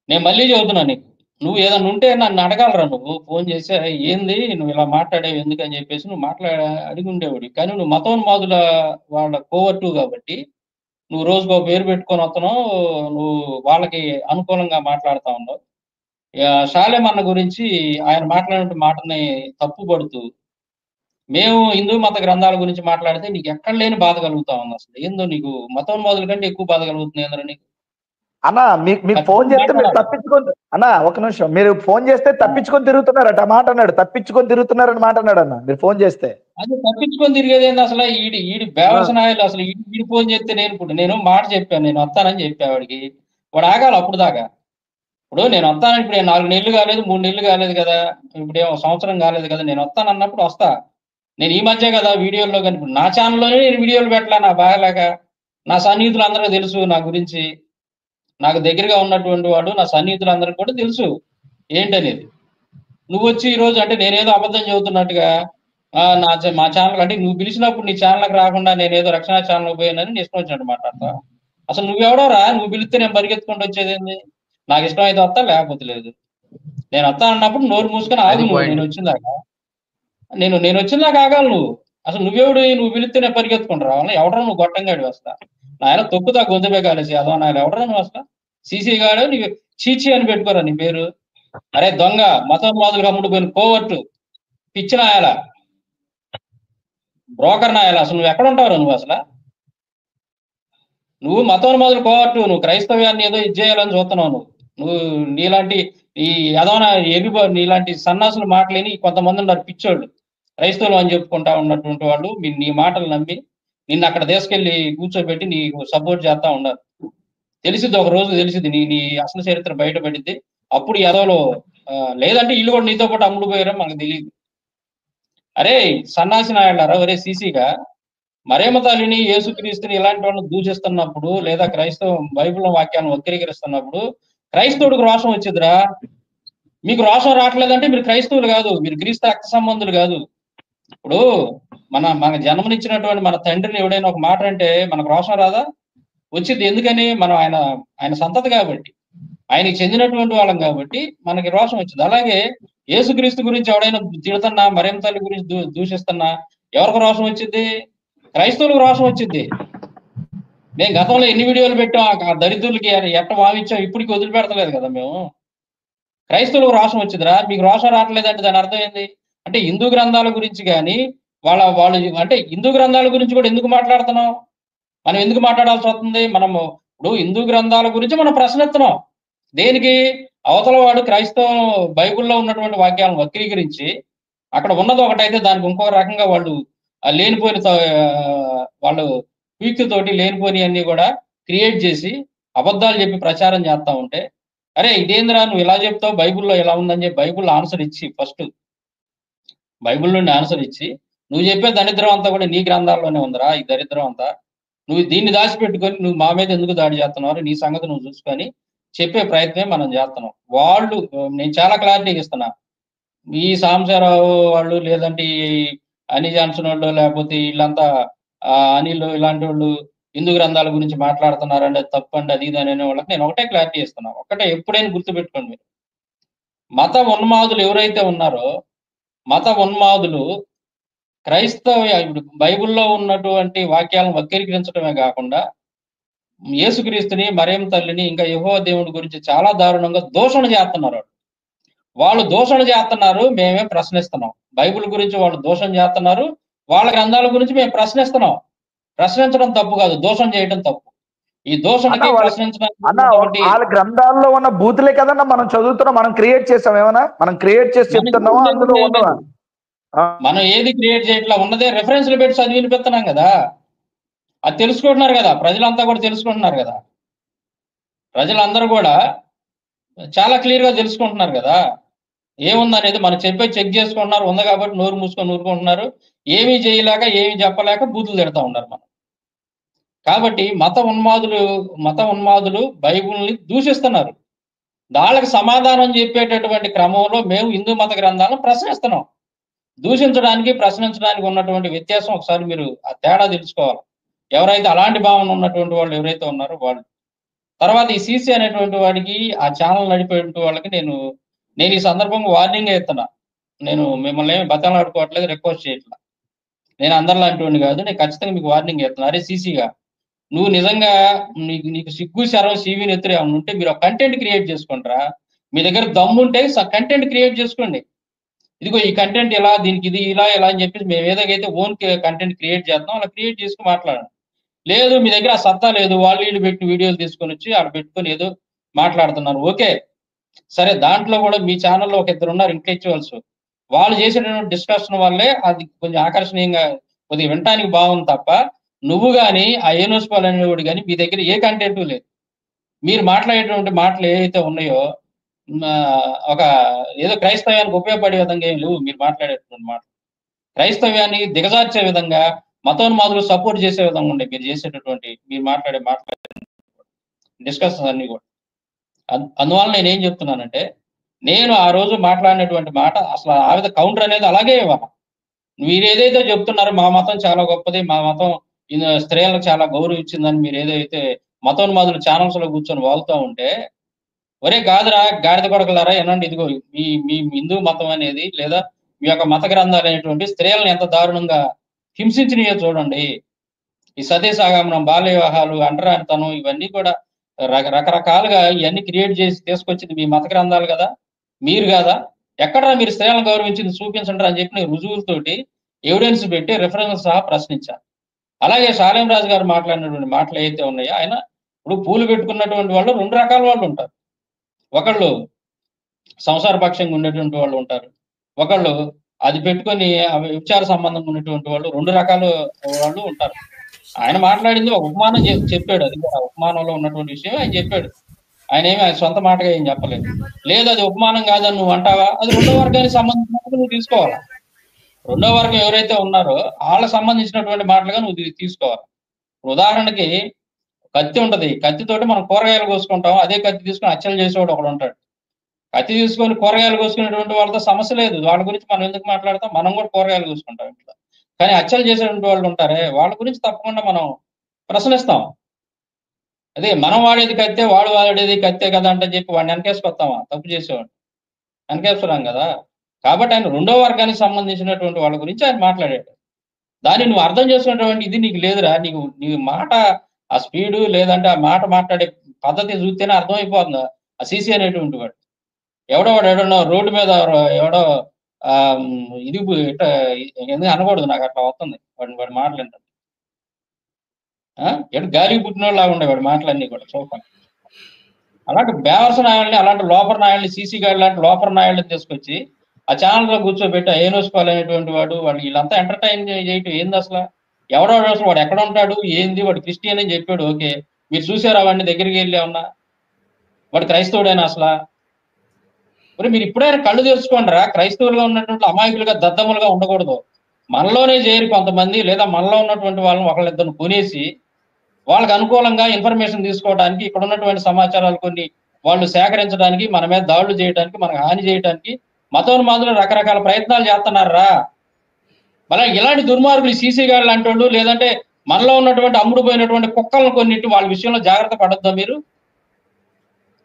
నేను మళ్ళీ చెబుతున్నా నీకు, నువ్వు ఏదన్నా ఉంటే నన్ను అడగాలరా, నువ్వు ఫోన్ చేసి ఏంది నువ్వు ఇలా మాట్లాడేవి ఎందుకని చెప్పేసి నువ్వు అడిగి ఉండేవాడు. కానీ నువ్వు మతోన్మాదుల వాళ్ళ కోవర్టు కాబట్టి నువ్వు రోజుకో పేరు పెట్టుకొని వస్తున్నావు, నువ్వు వాళ్ళకి అనుకూలంగా మాట్లాడుతా ఉన్నావు. షాలేం అన్న గురించి ఆయన మాట్లాడిన మాటని తప్పు పడుతూ మేము హిందూ మత గ్రంథాల గురించి మాట్లాడితే నీకు ఎక్కడ లేని బాధ కలుగుతా ఉంది. అసలు ఏందో నీకు మతోన్మాదుల కంటే ఎక్కువ బాధ కలుగుతుంది ఏంద్రా నీకు? అన్నా మీకు ఫోన్ చేస్తే మీరు తప్పించుకొని, అన్నా ఒక నిమిషం, మీరు ఫోన్ చేస్తే తప్పించుకొని తిరుగుతున్నారట మాట అన్నాడు, తప్పించుకొని తిరుగుతున్నారని మాట అన్నాడు అన్న. మీరు ఫోన్ చేస్తే అది తప్పించుకొని తిరిగేది ఏంది అసలు? ఈడి బేవసనాయాలు అసలు. ఈడి ఫోన్ చేస్తే నేను మాట చెప్పాను, నేను వస్తానని చెప్పా వాడికి. వాడు ఆగాలి అప్పుడు దాకా. ఇప్పుడు నేను వస్తాను, ఇప్పుడు 4 నెలలు కాలేదు, 3 నెలలు కాలేదు కదా, ఇప్పుడేమో సంవత్సరం కాలేదు కదా, నేను వస్తాను అన్నప్పుడు వస్తా. నేను ఈ మధ్య కదా వీడియోల్లో కనిపి నా ఛానల్లోనే నేను వీడియోలు పెట్టలా, నా బాగాలేక. నా సన్నిహితులు అందరికీ తెలుసు నా గురించి, నాకు దగ్గరగా ఉన్నటువంటి వాడు నా సన్నిహితులందరికీ కూడా తెలుసు ఏంటనేది. నువ్వు వచ్చి ఈరోజు అంటే నేనేదో అబద్ధం చెబుతున్నట్టుగా మా ఛానల్ అంటే నువ్వు పిలిచినప్పుడు నీ ఛానల్కి రాకుండా నేనేదో రక్షణ ఛానల్ పోయానని ఇష్టం వచ్చినట్టు మాట్లాడతా. అసలు నువ్వెవడోరా? నువ్వు పిలిస్తే నేను పరిగెత్తుకుంటూ వచ్చేది ఏంది? నాకు ఇష్టం అయితే వస్తా, లేకపోతే లేదు. నేను వస్తా అన్నప్పుడు నోరు మూసుకొని ఆగు అది నువ్వు. point. నేను వచ్చిందాకా నేను వచ్చిందాకా ఆగాలి నువ్వు. అసలు నువ్వెవడు? నువ్వు పిలిస్తేనే పరిగెత్తుకుంటా రావాలి. ఎవడరా నువ్వు గొట్టంగాడి వస్తా నాయన తొక్కుతా గొంతుపే కాలేసి అదో నాయన ఎవడరా నువ్వు వస్తా సీసీ గాడు నీకు చీచి అని పెట్టుకోరా నీ పేరు. అరే దొంగ మతోన్మాదులుగా ముడిపోయిన కోవట్టు పిచ్చి నాయాల బ్రోకర్ నాయాల. అసలు నువ్వు ఎక్కడ ఉంటావు నువ్వు? అసలు నువ్వు మతోన్మాదులు కోవట్టు. నువ్వు క్రైస్తవ్యాన్ని ఏదో ఇది చేయాలని చూస్తున్నావు. నువ్వు నీలాంటి ఈ ఏదోనా నీలాంటి సన్నాసులు మాటలేని కొంతమంది ఉన్నారు పిచ్చోళ్ళు, క్రైస్తవులు అని చెప్పుకుంటా ఉన్నటువంటి వాళ్ళు నీ మాటలు నమ్మి నిన్ను అక్కడ తీసుకెళ్లి కూర్చోబెట్టి నీకు సపోర్ట్ చేస్తా ఉన్నారు. తెలిసిద్ది ఒక రోజు తెలిసిద్ది నీ అసలు చరిత్ర బయటపడిద్ది. అప్పుడు ఎదవలో లేదంటే ఇల్లు కూడా నీతో పాటు అమ్ముడు పోయారో మనకు తెలియదు. అరే సన్నాసి నాయాడారా ఒరే సీసీగా మరేమ తల్లిని యేసుక్రీస్తుని ఇలాంటి వాళ్ళని దూషిస్తున్నప్పుడు లేదా క్రైస్తవ బైబిల్ వాక్యాలను వక్రీకరిస్తున్నప్పుడు క్రైస్తవుడికి రోషం వచ్చిద్దిరా. మీకు రోషం రావట్లేదంటే మీరు క్రైస్తవులు కాదు, మీరు క్రీస్తు రక్త సంబంధులు కాదు. ఇప్పుడు మన జన్మనిచ్చినటువంటి మన తండ్రిని ఎవడైనా ఒక మాట అంటే మనకు రోషం రాదా? వచ్చింది. ఎందుకని? మనం ఆయన సంతతి కాబట్టి, ఆయనకి చెందినటువంటి వాళ్ళం కాబట్టి మనకి రోషం వచ్చింది. అలాగే యేసుక్రీస్తు గురించి ఎవడైనా తిడుతున్నా, మరేం తల్లి గురించి దూషిస్తున్నా ఎవరికి రోషం వచ్చింది? క్రైస్తవులకు రోషం వచ్చింది. నేను గతంలో ఎన్ని వీడియోలు పెట్టాం, ఆ దరిద్రులకి ఎట్ట వామించాం, ఇప్పటికి వదిలిపెడతలేదు కదా మేము. క్రైస్తవులకు రోషం వచ్చిందిరా. మీకు రోషం రావట్లేదంటే దాని అర్థం ఏంది? అంటే హిందూ గ్రంథాల గురించి కానీ వాళ్ళు అంటే హిందూ గ్రంథాల గురించి కూడా ఎందుకు మాట్లాడుతున్నాం? మనం ఎందుకు మాట్లాడాల్సి వస్తుంది? మనము ఇప్పుడు హిందూ గ్రంథాల గురించి మనం ప్రశ్నిస్తున్నాం. దేనికి? అవతల వాడు క్రైస్తవం బైబిల్లో ఉన్నటువంటి వాక్యాలను వక్రీకరించి అక్కడ ఉన్నది ఒకటైతే దానికి ఇంకొక రకంగా వాళ్ళు లేనిపోయిన వాళ్ళు తోటి లేనిపోని అన్ని కూడా క్రియేట్ చేసి అబద్ధాలు చెప్పి ప్రచారం చేస్తా ఉంటే, అరే ఇదేంద్రా నువ్వు ఇలా చెప్తావు, బైబిల్లో ఇలా ఉందని చెప్పి బైబిల్లో ఆన్సర్ ఇచ్చి ఫస్ట్ బైబిల్ నుండి ఆన్సర్ ఇచ్చి నువ్వు చెప్పే దరిద్రం అంతా కూడా నీ గ్రంథాల్లోనే ఉందిరా, ఈ దరిద్రం అంతా నువ్వు దీన్ని దాచిపెట్టుకొని నువ్వు మా మీద ఎందుకు దాడి చేస్తున్నావు, నీ సంగతి నువ్వు చూసుకొని చెప్పే ప్రయత్నమే మనం చేస్తున్నాం. వాళ్ళు నేను చాలా క్లారిటీగా ఇస్తున్నా. ఈ సాంబశివరావు వాళ్ళు లేదంటే అని జాన్సన్ వాళ్ళు లేకపోతే వీళ్ళంతా అనిల్ ఇలాంటి వాళ్ళు హిందూ గ్రంథాల గురించి మాట్లాడుతున్నారండి, అది తప్పండి, అది ఇది అనే వాళ్ళకి నేను ఒకటే క్లారిటీ ఇస్తున్నా. ఒకటే ఎప్పుడైనా గుర్తుపెట్టుకోండి మీరు, మత ఉన్మాదులు ఎవరైతే ఉన్నారో మత ఉన్మాదులు క్రైస్తవ బైబిల్లో ఉన్నటువంటి వాక్యాలను వక్రీకరించడమే కాకుండా యేసుక్రీస్తుని, మరేం తల్లిని, ఇంకా యెహోవా దేవుడి గురించి చాలా దారుణంగా దూషణ చేస్తున్నారు. వాళ్ళు దూషణ చేస్తున్నారు, మేమే ప్రశ్నిస్తున్నాం. బైబిల్ గురించి వాళ్ళు దూషణ చేస్తున్నారు, వాళ్ళ గ్రంథాల గురించి మేము ప్రశ్నిస్తున్నాం. ప్రశ్నించడం తప్పు కాదు, దూషణ చేయడం తప్పు. ఈ దూషణకి వాళ్ళ గ్రంథాల్లో ఉన్న బూతులే కదన్నా మనం చదువుతున్నాం, మనం క్రియేట్ చేసాం. ఏమన్నా మనం క్రియేట్ చేసి చెప్తున్నామా? అందులో ఉన్నవా? మనం ఏది క్రియేట్ చేయట్లా, ఉన్నదే రెఫరెన్స్లు పెట్టి చదివి వినిపిస్తున్నాం కదా. అది తెలుసుకుంటున్నారు కదా, ప్రజలంతా కూడా తెలుసుకుంటున్నారు కదా. ప్రజలందరూ కూడా చాలా క్లియర్ గా తెలుసుకుంటున్నారు కదా ఏముందనేది. మనం చెప్పే చెక్ చేసుకుంటున్నారు, ఉంది కాబట్టి నోరు మూసుకొని ఊరుకుంటున్నారు. ఏమీ చేయలేక ఏమీ చెప్పలేక బూతులు తిడతా ఉన్నారు మనం. కాబట్టి మత ఉన్మాదులు బైబిల్ని దూషిస్తున్నారు. వాళ్ళకి సమాధానం చెప్పేటటువంటి క్రమంలో మేము హిందూ మత గ్రంథాలను ప్రశ్నిస్తున్నాం. దూషించడానికి ప్రశ్నించడానికి ఉన్నటువంటి వ్యత్యాసం ఒకసారి మీరు ఆ తేడా తెలుసుకోవాలి. ఎవరైతే అలాంటి భావన ఉన్నటువంటి వాళ్ళు ఎవరైతే ఉన్నారో వాళ్ళు. తర్వాత ఈ సీసీ అనేటువంటి వాడికి ఆ ఛానల్ నడిపేటువంటి వాళ్ళకి నేను ఈ సందర్భంగా వార్నింగ్ ఇస్తున్నా. నేను మిమ్మల్ని ఏమి బతలాడుకోవట్లేదు, రిక్వెస్ట్ చేయట్లా. నేను అందరిలాంటి వాడిని కాదు, నేను ఖచ్చితంగా మీకు వార్నింగ్ ఇస్తున్నా. అరే సీసీగా నువ్వు నిజంగా నీకు సిగ్గు శరం సీవీ నెత్తురు ఏమన్నా ఉంటే మీరు కంటెంట్ క్రియేట్ చేసుకుంటారా? మీ దగ్గర దమ్ముంటే కంటెంట్ క్రియేట్ చేసుకోండి. ఇదిగో ఈ కంటెంట్ ఎలా, దీనికి ఇది ఇలా ఎలా అని చెప్పేసి మేము ఏదైతే ఓన్ కంటెంట్ క్రియేట్ చేస్తాం అలా క్రియేట్ చేసుకుని మాట్లాడండి. లేదు మీ దగ్గర ఆ సత్తా లేదు, వాళ్ళు వీళ్ళు పెట్టి వీడియోలు తీసుకొని వచ్చి ఆడ పెట్టుకొని ఏదో మాట్లాడుతున్నారు. ఓకే సరే, దాంట్లో కూడా మీ ఛానల్లో ఒక ఇద్దరు ఉన్నారు ఇంటెలెక్చువల్స్, వాళ్ళు చేసేటటువంటి డిస్కషన్ వల్లే అది కొంచెం ఆకర్షణీయంగా కొద్దిగా వినటానికి బాగుంది తప్ప నువ్వు కానీ ఆ ఏనోస్పాల్ అనేవాడు కానీ మీ దగ్గర ఏ కంటెంట్ లేదు. మీరు మాట్లాడేటువంటి మాటలు ఏవైతే ఉన్నాయో ఒక ఏదో క్రైస్తవ్యానికి ఉపయోగపడే విధంగా ఏం లేవు. మీరు మాట్లాడేటువంటి మాటలు క్రైస్తవ్యాన్ని దిగజార్చే విధంగా, మతోన్మాదులు సపోర్ట్ చేసే విధంగా ఉండే మీరు చేసేటటువంటి మీరు మాట్లాడే డిస్కషన్స్ అన్ని కూడా. అందువల్ల నేనేం చెప్తున్నానంటే, నేను ఆ రోజు మాట్లాడినటువంటి మాట అసలు ఆ విధంగా కౌంటర్ అనేది అలాగే ఇవ్వాలి. మీరు ఏదైతే చెప్తున్నారో మా మతం చాలా గొప్పది, మా మతం స్త్రీలకు చాలా గౌరవం ఇచ్చిందని మీరు ఏదైతే మతోన్మాదులు ఛానల్స్ లో కూర్చొని వాగుతూ ఉంటే, ఒరే కాదురా గాడిద కొడకలారా ఏనండి, ఇదిగో మీ మీ హిందూ మతం అనేది లేదా మీ యొక్క మత గ్రంథాలు అనేటువంటి స్త్రీలను ఎంత దారుణంగా హింసించినయో చూడండి. ఈ సతీసాగమనం, బాల్య వివాహాలు, అంటరానితనం ఇవన్నీ కూడా రకరకాలుగా ఇవన్నీ క్రియేట్ చేసి తీసుకొచ్చింది మీ మత గ్రంథాలు కదా, మీరు కదా. ఎక్కడా మీరు స్త్రీలను గౌరవించింది చూపించండి అని చెప్పి రుజువులతోటి ఎవిడెన్స్ పెట్టి రిఫరెన్స్ సహా ప్రశ్నించాను. అలాగే శాలేం రాజు గారు మాట్లాడినటువంటి మాటలు ఏవైతే ఉన్నాయో, ఆయన ఇప్పుడు పూలు పెట్టుకున్నటువంటి వాళ్ళు 2 రకాల వాళ్ళు ఉంటారు. ఒకళ్ళు సంసార పక్షంగా ఉండేటువంటి వాళ్ళు ఉంటారు, ఒకళ్ళు అది పెట్టుకొని విచార సంబంధంగా ఉన్నటువంటి వాళ్ళు, 2 రకాల వాళ్ళు ఉంటారు. ఆయన మాట్లాడింది ఒక ఉపమానం చెప్పాడు. అది ఆ ఉపమానంలో ఉన్నటువంటి విషయం ఆయన చెప్పాడు. ఆయన సొంత మాటగా ఏం చెప్పలేదు. లేదు అది ఉపమానం కాదని నువ్వు అంటావా, అది 2వ వర్గానికి సంబంధించినట్టు నువ్వు తీసుకోవాలా. 2వ వర్గం ఎవరైతే ఉన్నారో వాళ్ళకి సంబంధించినటువంటి మాటలుగా నువ్వు తీసుకోవాలి. ఉదాహరణకి కత్తి ఉంటది, కత్తితోటి మనం కూరగాయలు కోసుకుంటాం, అదే కత్తి తీసుకుని హత్యలు చేసేవాడు ఒకడు ఉంటాడు. కత్తి తీసుకొని కూరగాయలు కోసుకునేటువంటి వాళ్ళతో సమస్య లేదు, వాళ్ళ గురించి మనం ఎందుకు మాట్లాడతాం, మనం కూడా కూరగాయలు కోసుకుంటాం ఇంట్లో. కానీ హత్యలు చేసేటువంటి వాళ్ళు ఉంటారే వాళ్ళ గురించి తప్పకుండా మనం ప్రశ్నిస్తాం. అదే మనం వాడేది కత్తే, వాడు వాడేది కత్తే కదా అంటే చెప్పి వాడిని వెనకేసుకొస్తామా, తప్పు చేసేవాడు వెనకేసుకురాం కదా. కాబట్టి ఆయన 2వ వర్గానికి సంబంధించినటువంటి వాళ్ళ గురించి ఆయన మాట్లాడాడు. దాన్ని నువ్వు అర్థం చేసుకున్నటువంటి ఇది నీకు లేదురా, నీ మాట ఆ స్పీడు లేదంటే ఆ మాట మాట్లాడే పద్ధతి చూస్తేనే అర్థమైపోతుంది. ఆ సీసీ అనేటువంటి వాడు ఎవడో రోడ్డు మీద ఎవడో ఇది ఎందుకు అనకూడదు, నాకు అట్లా వస్తుంది వాడి మాటలు ఎటు గాలికి పుట్టిన లాగా ఉండే వాడి మాటలన్నీ కూడా చూడండి. అలాంటి బేవర్స నాయాలని, అలాంటి లోపల నాయాలని, సీసీ గార్డు లాంటి లోపల నాయాలని తీసుకొచ్చి ఆ ఛానల్లో కూర్చోబెట్టి ఏనోసుకోవాలి అనేటువంటి వాడు, వాళ్ళు వీళ్ళంతా ఎంటర్టైన్ చేయటం ఏంది అసలు? ఎవడో అసలు వాడు ఎక్కడ ఉంటాడు ఏంది, వాడు క్రిస్టియన్ అని చెప్పాడు, ఓకే. మీరు చూసారా వాడిని దగ్గరికి వెళ్ళి ఏమన్నా? వాడు క్రైస్తవుడైనా అసలు? మరి మీరు ఇప్పుడైనా కళ్ళు తెరుచుకోండిరా. క్రైస్తవులుగా ఉన్నటువంటి అమాయకులుగా దద్దములుగా ఉండకూడదు. మనలోనే చేరి కొంతమంది లేదా మనలో ఉన్నటువంటి వాళ్ళని ఒకళ్ళిద్దరు కొనేసి వాళ్ళకి అనుకూలంగా ఇన్ఫర్మేషన్ తీసుకోవడానికి, ఇక్కడ ఉన్నటువంటి సమాచారాలు కొన్ని వాళ్ళు సేకరించడానికి, మన మీద దాడులు చేయడానికి, మనకు హాని చేయడానికి మతోన్మాదులు రకరకాల ప్రయత్నాలు చేస్తున్నారా. మళ్ళీ ఇలాంటి దుర్మార్గులు సీసీ గార్డు లాంటి వాళ్ళు, లేదంటే మనలో ఉన్నటువంటి అమ్ముడు పోయినటువంటి కుక్కలను కొన్నిటి వాళ్ళ విషయంలో జాగ్రత్త పడొద్దా మీరు?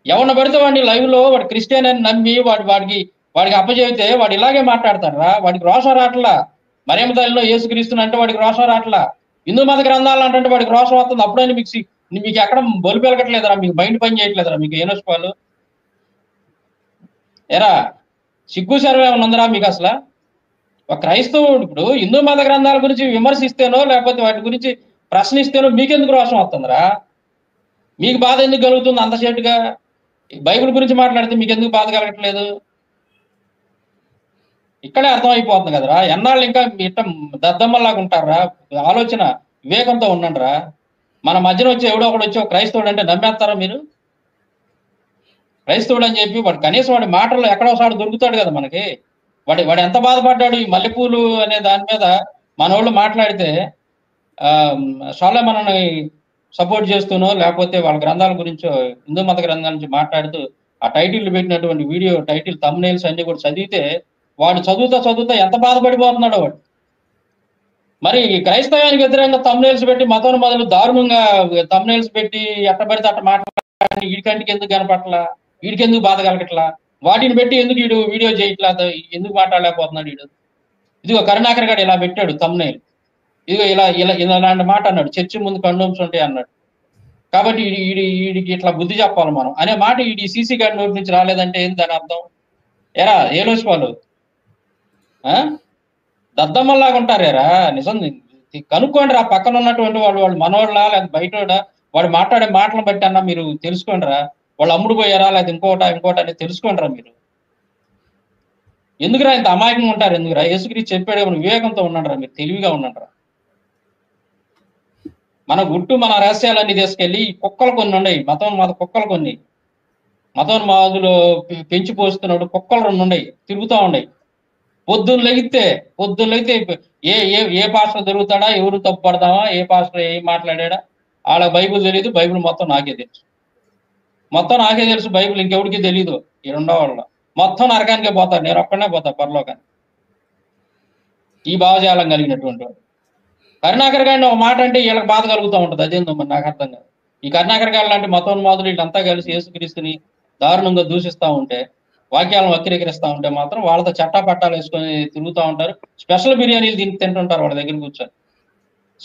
ఎవరిని పడితే వాడిని లైవ్ లో వాడు క్రిస్టియన్ అని నమ్మి వాడికి అప్పచెబితే వాడు ఇలాగే మాట్లాడతారా? వాడికి రోషం రాట్లా. మరియమ్మ తల్లిలో యేసుక్రీస్తుని అంటే వాడికి రోషం రాట్లా. హిందూ మత గ్రంథాలు అంటే వాడికి రోషం వస్తుంది. అప్పుడైనా మీకు ఎక్కడ బొలి పెరగట్లేదురా, మీకు మైండ్ పని చేయట్లేదురా, మీకు ఏనోసుకోవాలి ఎరా? సిగ్గు సర్వే ఏమైనా ఉందరా మీకు అసలు? ఒక క్రైస్తవుడు ఇప్పుడు హిందూ మత గ్రంథాల గురించి విమర్శిస్తేనో లేకపోతే వాటి గురించి ప్రశ్నిస్తేనో మీకెందుకు రోషం వస్తుందిరా? మీకు బాధ ఎందుకు కలుగుతుంది అంతసేటుగా? బైబిల్ గురించి మాట్లాడితే మీకు ఎందుకు బాధ కలగట్లేదు? ఇక్కడే అర్థమైపోతుంది కదరా. ఎన్నాళ్ళు ఇంకా ఇట్ట దద్దమ్మలాగా ఉంటారా? ఆలోచన వివేకంతో ఉండండిరా. మన మధ్యన వచ్చి ఎవడో ఒకడు వచ్చి ఒక క్రైస్తవుడు అంటే నమ్మేస్తారా మీరు? క్రైస్తవుడు అని చెప్పి వాడు కనీసం వాడి మాటల్లో ఎక్కడోసారి దొరుకుతాడు కదా మనకి. వాడు ఎంత బాధపడ్డాడు ఈ మల్లెపూలు అనే దాని మీద మన వాళ్ళు మాట్లాడితే చాలా మనల్ని సపోర్ట్ చేస్తూనో లేకపోతే వాళ్ళ గ్రంథాల గురించో, హిందూ మత గ్రంథాల నుంచి మాట్లాడుతూ ఆ టైటిల్ పెట్టినటువంటి వీడియో టైటిల్ థంబ్నెయిల్స్ అన్ని కూడా చదివితే వాడు చదువుతా ఎంత బాధపడిపోతున్నాడో వాడు. మరి క్రైస్తవానికి వ్యతిరేకంగా థంబ్నెయిల్స్ పెట్టి మతోన్మాదులు దారుణంగా థంబ్నెయిల్స్ పెట్టి ఎట్టబడితే అట్ట మాట్లాడి వీడికంటికి ఎందుకు కనపట్లా, వీడికి ఎందుకు బాధ కలగట్లా, వాటిని పెట్టి ఎందుకు వీడు వీడియో చేయట్లా, ఎందుకు మాట్లాడలేకపోతున్నాడు వీడు? ఇదిగో కరుణాకర్ గారు ఇలా పెట్టాడు థంబ్నెయిల్, ఇదిగో ఇలాంటి మాట అన్నాడు, చర్చి ముందు కండోమ్స్ ఉంటాయి అన్నాడు. కాబట్టి వీడికి ఇట్లా బుద్ధి చెప్పాలి మనం అనే మాట ఈ సీసీ గార్డు నోటి నుంచి రాలేదంటే ఏంటి దాని అర్థం? ఎరా ఏలోసుకోవాలి దద్దమ్మల్లాగా ఉంటారేరా? నిజం కనుక్కోండి రా. పక్కన ఉన్నటువంటి వాళ్ళు మనోళ్ళ లేదా బయట వాడు మాట్లాడే మాటలను బట్టి అన్నా మీరు తెలుసుకోండి రా. వాళ్ళు అమ్ముడు పోయారా లేదా ఇంకోట అనేది తెలుసుకోండి రా మీరు. ఎందుకురా ఇంత అమాయకంగా ఉంటారు? ఎందుకురా? యేసుక్రీస్తు చెప్పాడు వివేకంతో ఉండండి రా, మీరు తెలివిగా ఉండండి రా. మన గుట్టు మన రహస్యాలన్నీ తీసుకెళ్ళి కుక్కలు కొన్ని ఉన్నాయి, మతోన్మాద కుక్కలు కొన్ని, మతోన్మాదులు పెంచి పోస్తున్నాడు కుక్కలు 2 ఉన్నాయి, తిరుగుతూ ఉన్నాయి. పొద్దున్న లెగితే ఏ పాస్టర్ దొరుకుతాడా, ఎవరు తప్పు పడదామా, ఏ పాస్టర్ ఏం మాట్లాడా, వాళ్ళకి బైబిల్ తెలియదు. బైబిల్ మొత్తం నాకే తెలుసు, బైబిల్ ఇంకెవరికి తెలియదు. ఈ 2వ వాళ్ళు మొత్తం నరకానికే పోతారు, నేను ఒక్కడనే పోతా పరలోకానికి. ఈ భావజాలం కలిగినటువంటి వాడు కరుణాకర్ గారిని ఒక మాట అంటే వీళ్ళకి బాధ కలుగుతూ ఉంటుంది. అదేందో మరి నాకు అర్థం కాదు. ఈ కరుణాకర్ గారు లాంటి మతోన్మాదులు వీళ్ళంతా కలిసి యేసుక్రీస్తుని దారుణంగా దూషిస్తూ ఉంటే, వాక్యాలను వక్రీకరిస్తూ ఉంటే మాత్రం వాళ్ళతో చట్టాపట్టాలు వేసుకొని తిరుగుతూ ఉంటారు. స్పెషల్ బిర్యానీలు తింటుంటారు వాళ్ళ దగ్గర కూర్చొని.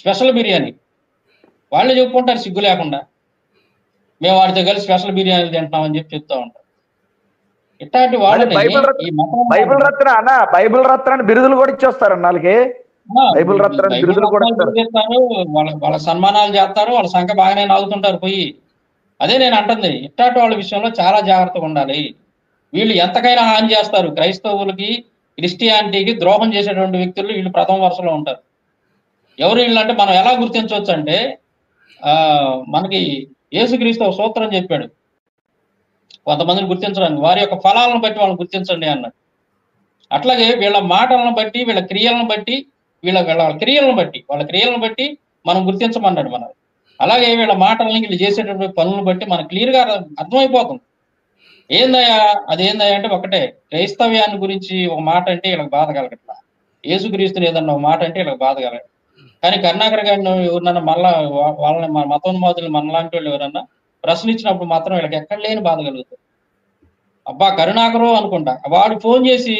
స్పెషల్ బిర్యానీ వాళ్ళే చెప్పుకుంటారు సిగ్గు లేకుండా, మేము వాడితో కలిసి స్పెషల్ బిర్యానీలు తింటున్నామని చెప్తూ ఉంటారు. ఇట్లాంటి వాళ్ళని ఈ బైబిల్ రత్న అన్న, బైబిల్ రత్న అని బిరుదులు కూడా ఇచ్చేస్తారు వాళ్ళకి. బైబిల్ రత్న బిరుదులు కూడా చేస్తారు, వాళ్ళ సన్మానాలు చేస్తారు, వాళ్ళ సంఖ్య బాగానే నాగుతుంటారు పోయి. అదే నేను అంటుంది, ఇట్లాంటి వాళ్ళ విషయంలో చాలా జాగ్రత్తగా ఉండాలి. వీళ్ళు ఎంతకైనా హాని చేస్తారు. క్రైస్తవులకి, క్రిస్టియానిటీకి ద్రోహం చేసేటువంటి వ్యక్తులు వీళ్ళు ప్రథమ వరుసలో ఉంటారు. ఎవరు వీళ్ళు అంటే మనం ఎలా గుర్తించవచ్చు అంటే, మనకి యేసుక్రీస్తు ఒక సూత్రం చెప్పాడు కొంతమందిని గుర్తించడానికి, వారి యొక్క ఫలాలను బట్టి వాళ్ళని గుర్తించండి అన్నాడు. అట్లాగే వీళ్ళ మాటలను బట్టి, వీళ్ళ క్రియలను బట్టి, వాళ్ళ క్రియలను బట్టి మనం గుర్తించమన్నాడు మనం. అలాగే వీళ్ళ మాటలని, వీళ్ళు చేసేటటువంటి పనులను బట్టి మనకు క్లియర్గా అర్థమైపోతుంది. అదేందయ్యా అంటే ఒకటే, క్రైస్తవ్యాన్ని గురించి ఒక మాట అంటే వీళ్ళకి బాధ కలగట్లా, యేసుక్రీస్తుని ఏదన్నా ఒక మాట అంటే వీళ్ళకి బాధ కలగదు. కానీ కరుణాకర్ గారిని ఎవరన్నా మళ్ళా వాళ్ళని మన మతోన్మాదులు మనలాంటి వాళ్ళు ఎవరన్నా ప్రశ్నించినప్పుడు మాత్రం వీళ్ళకి ఎక్కడ లేని బాధ కలుగుతుంది. అబ్బా కరుణాకరు అనుకుంటా, వాడు ఫోన్ చేసి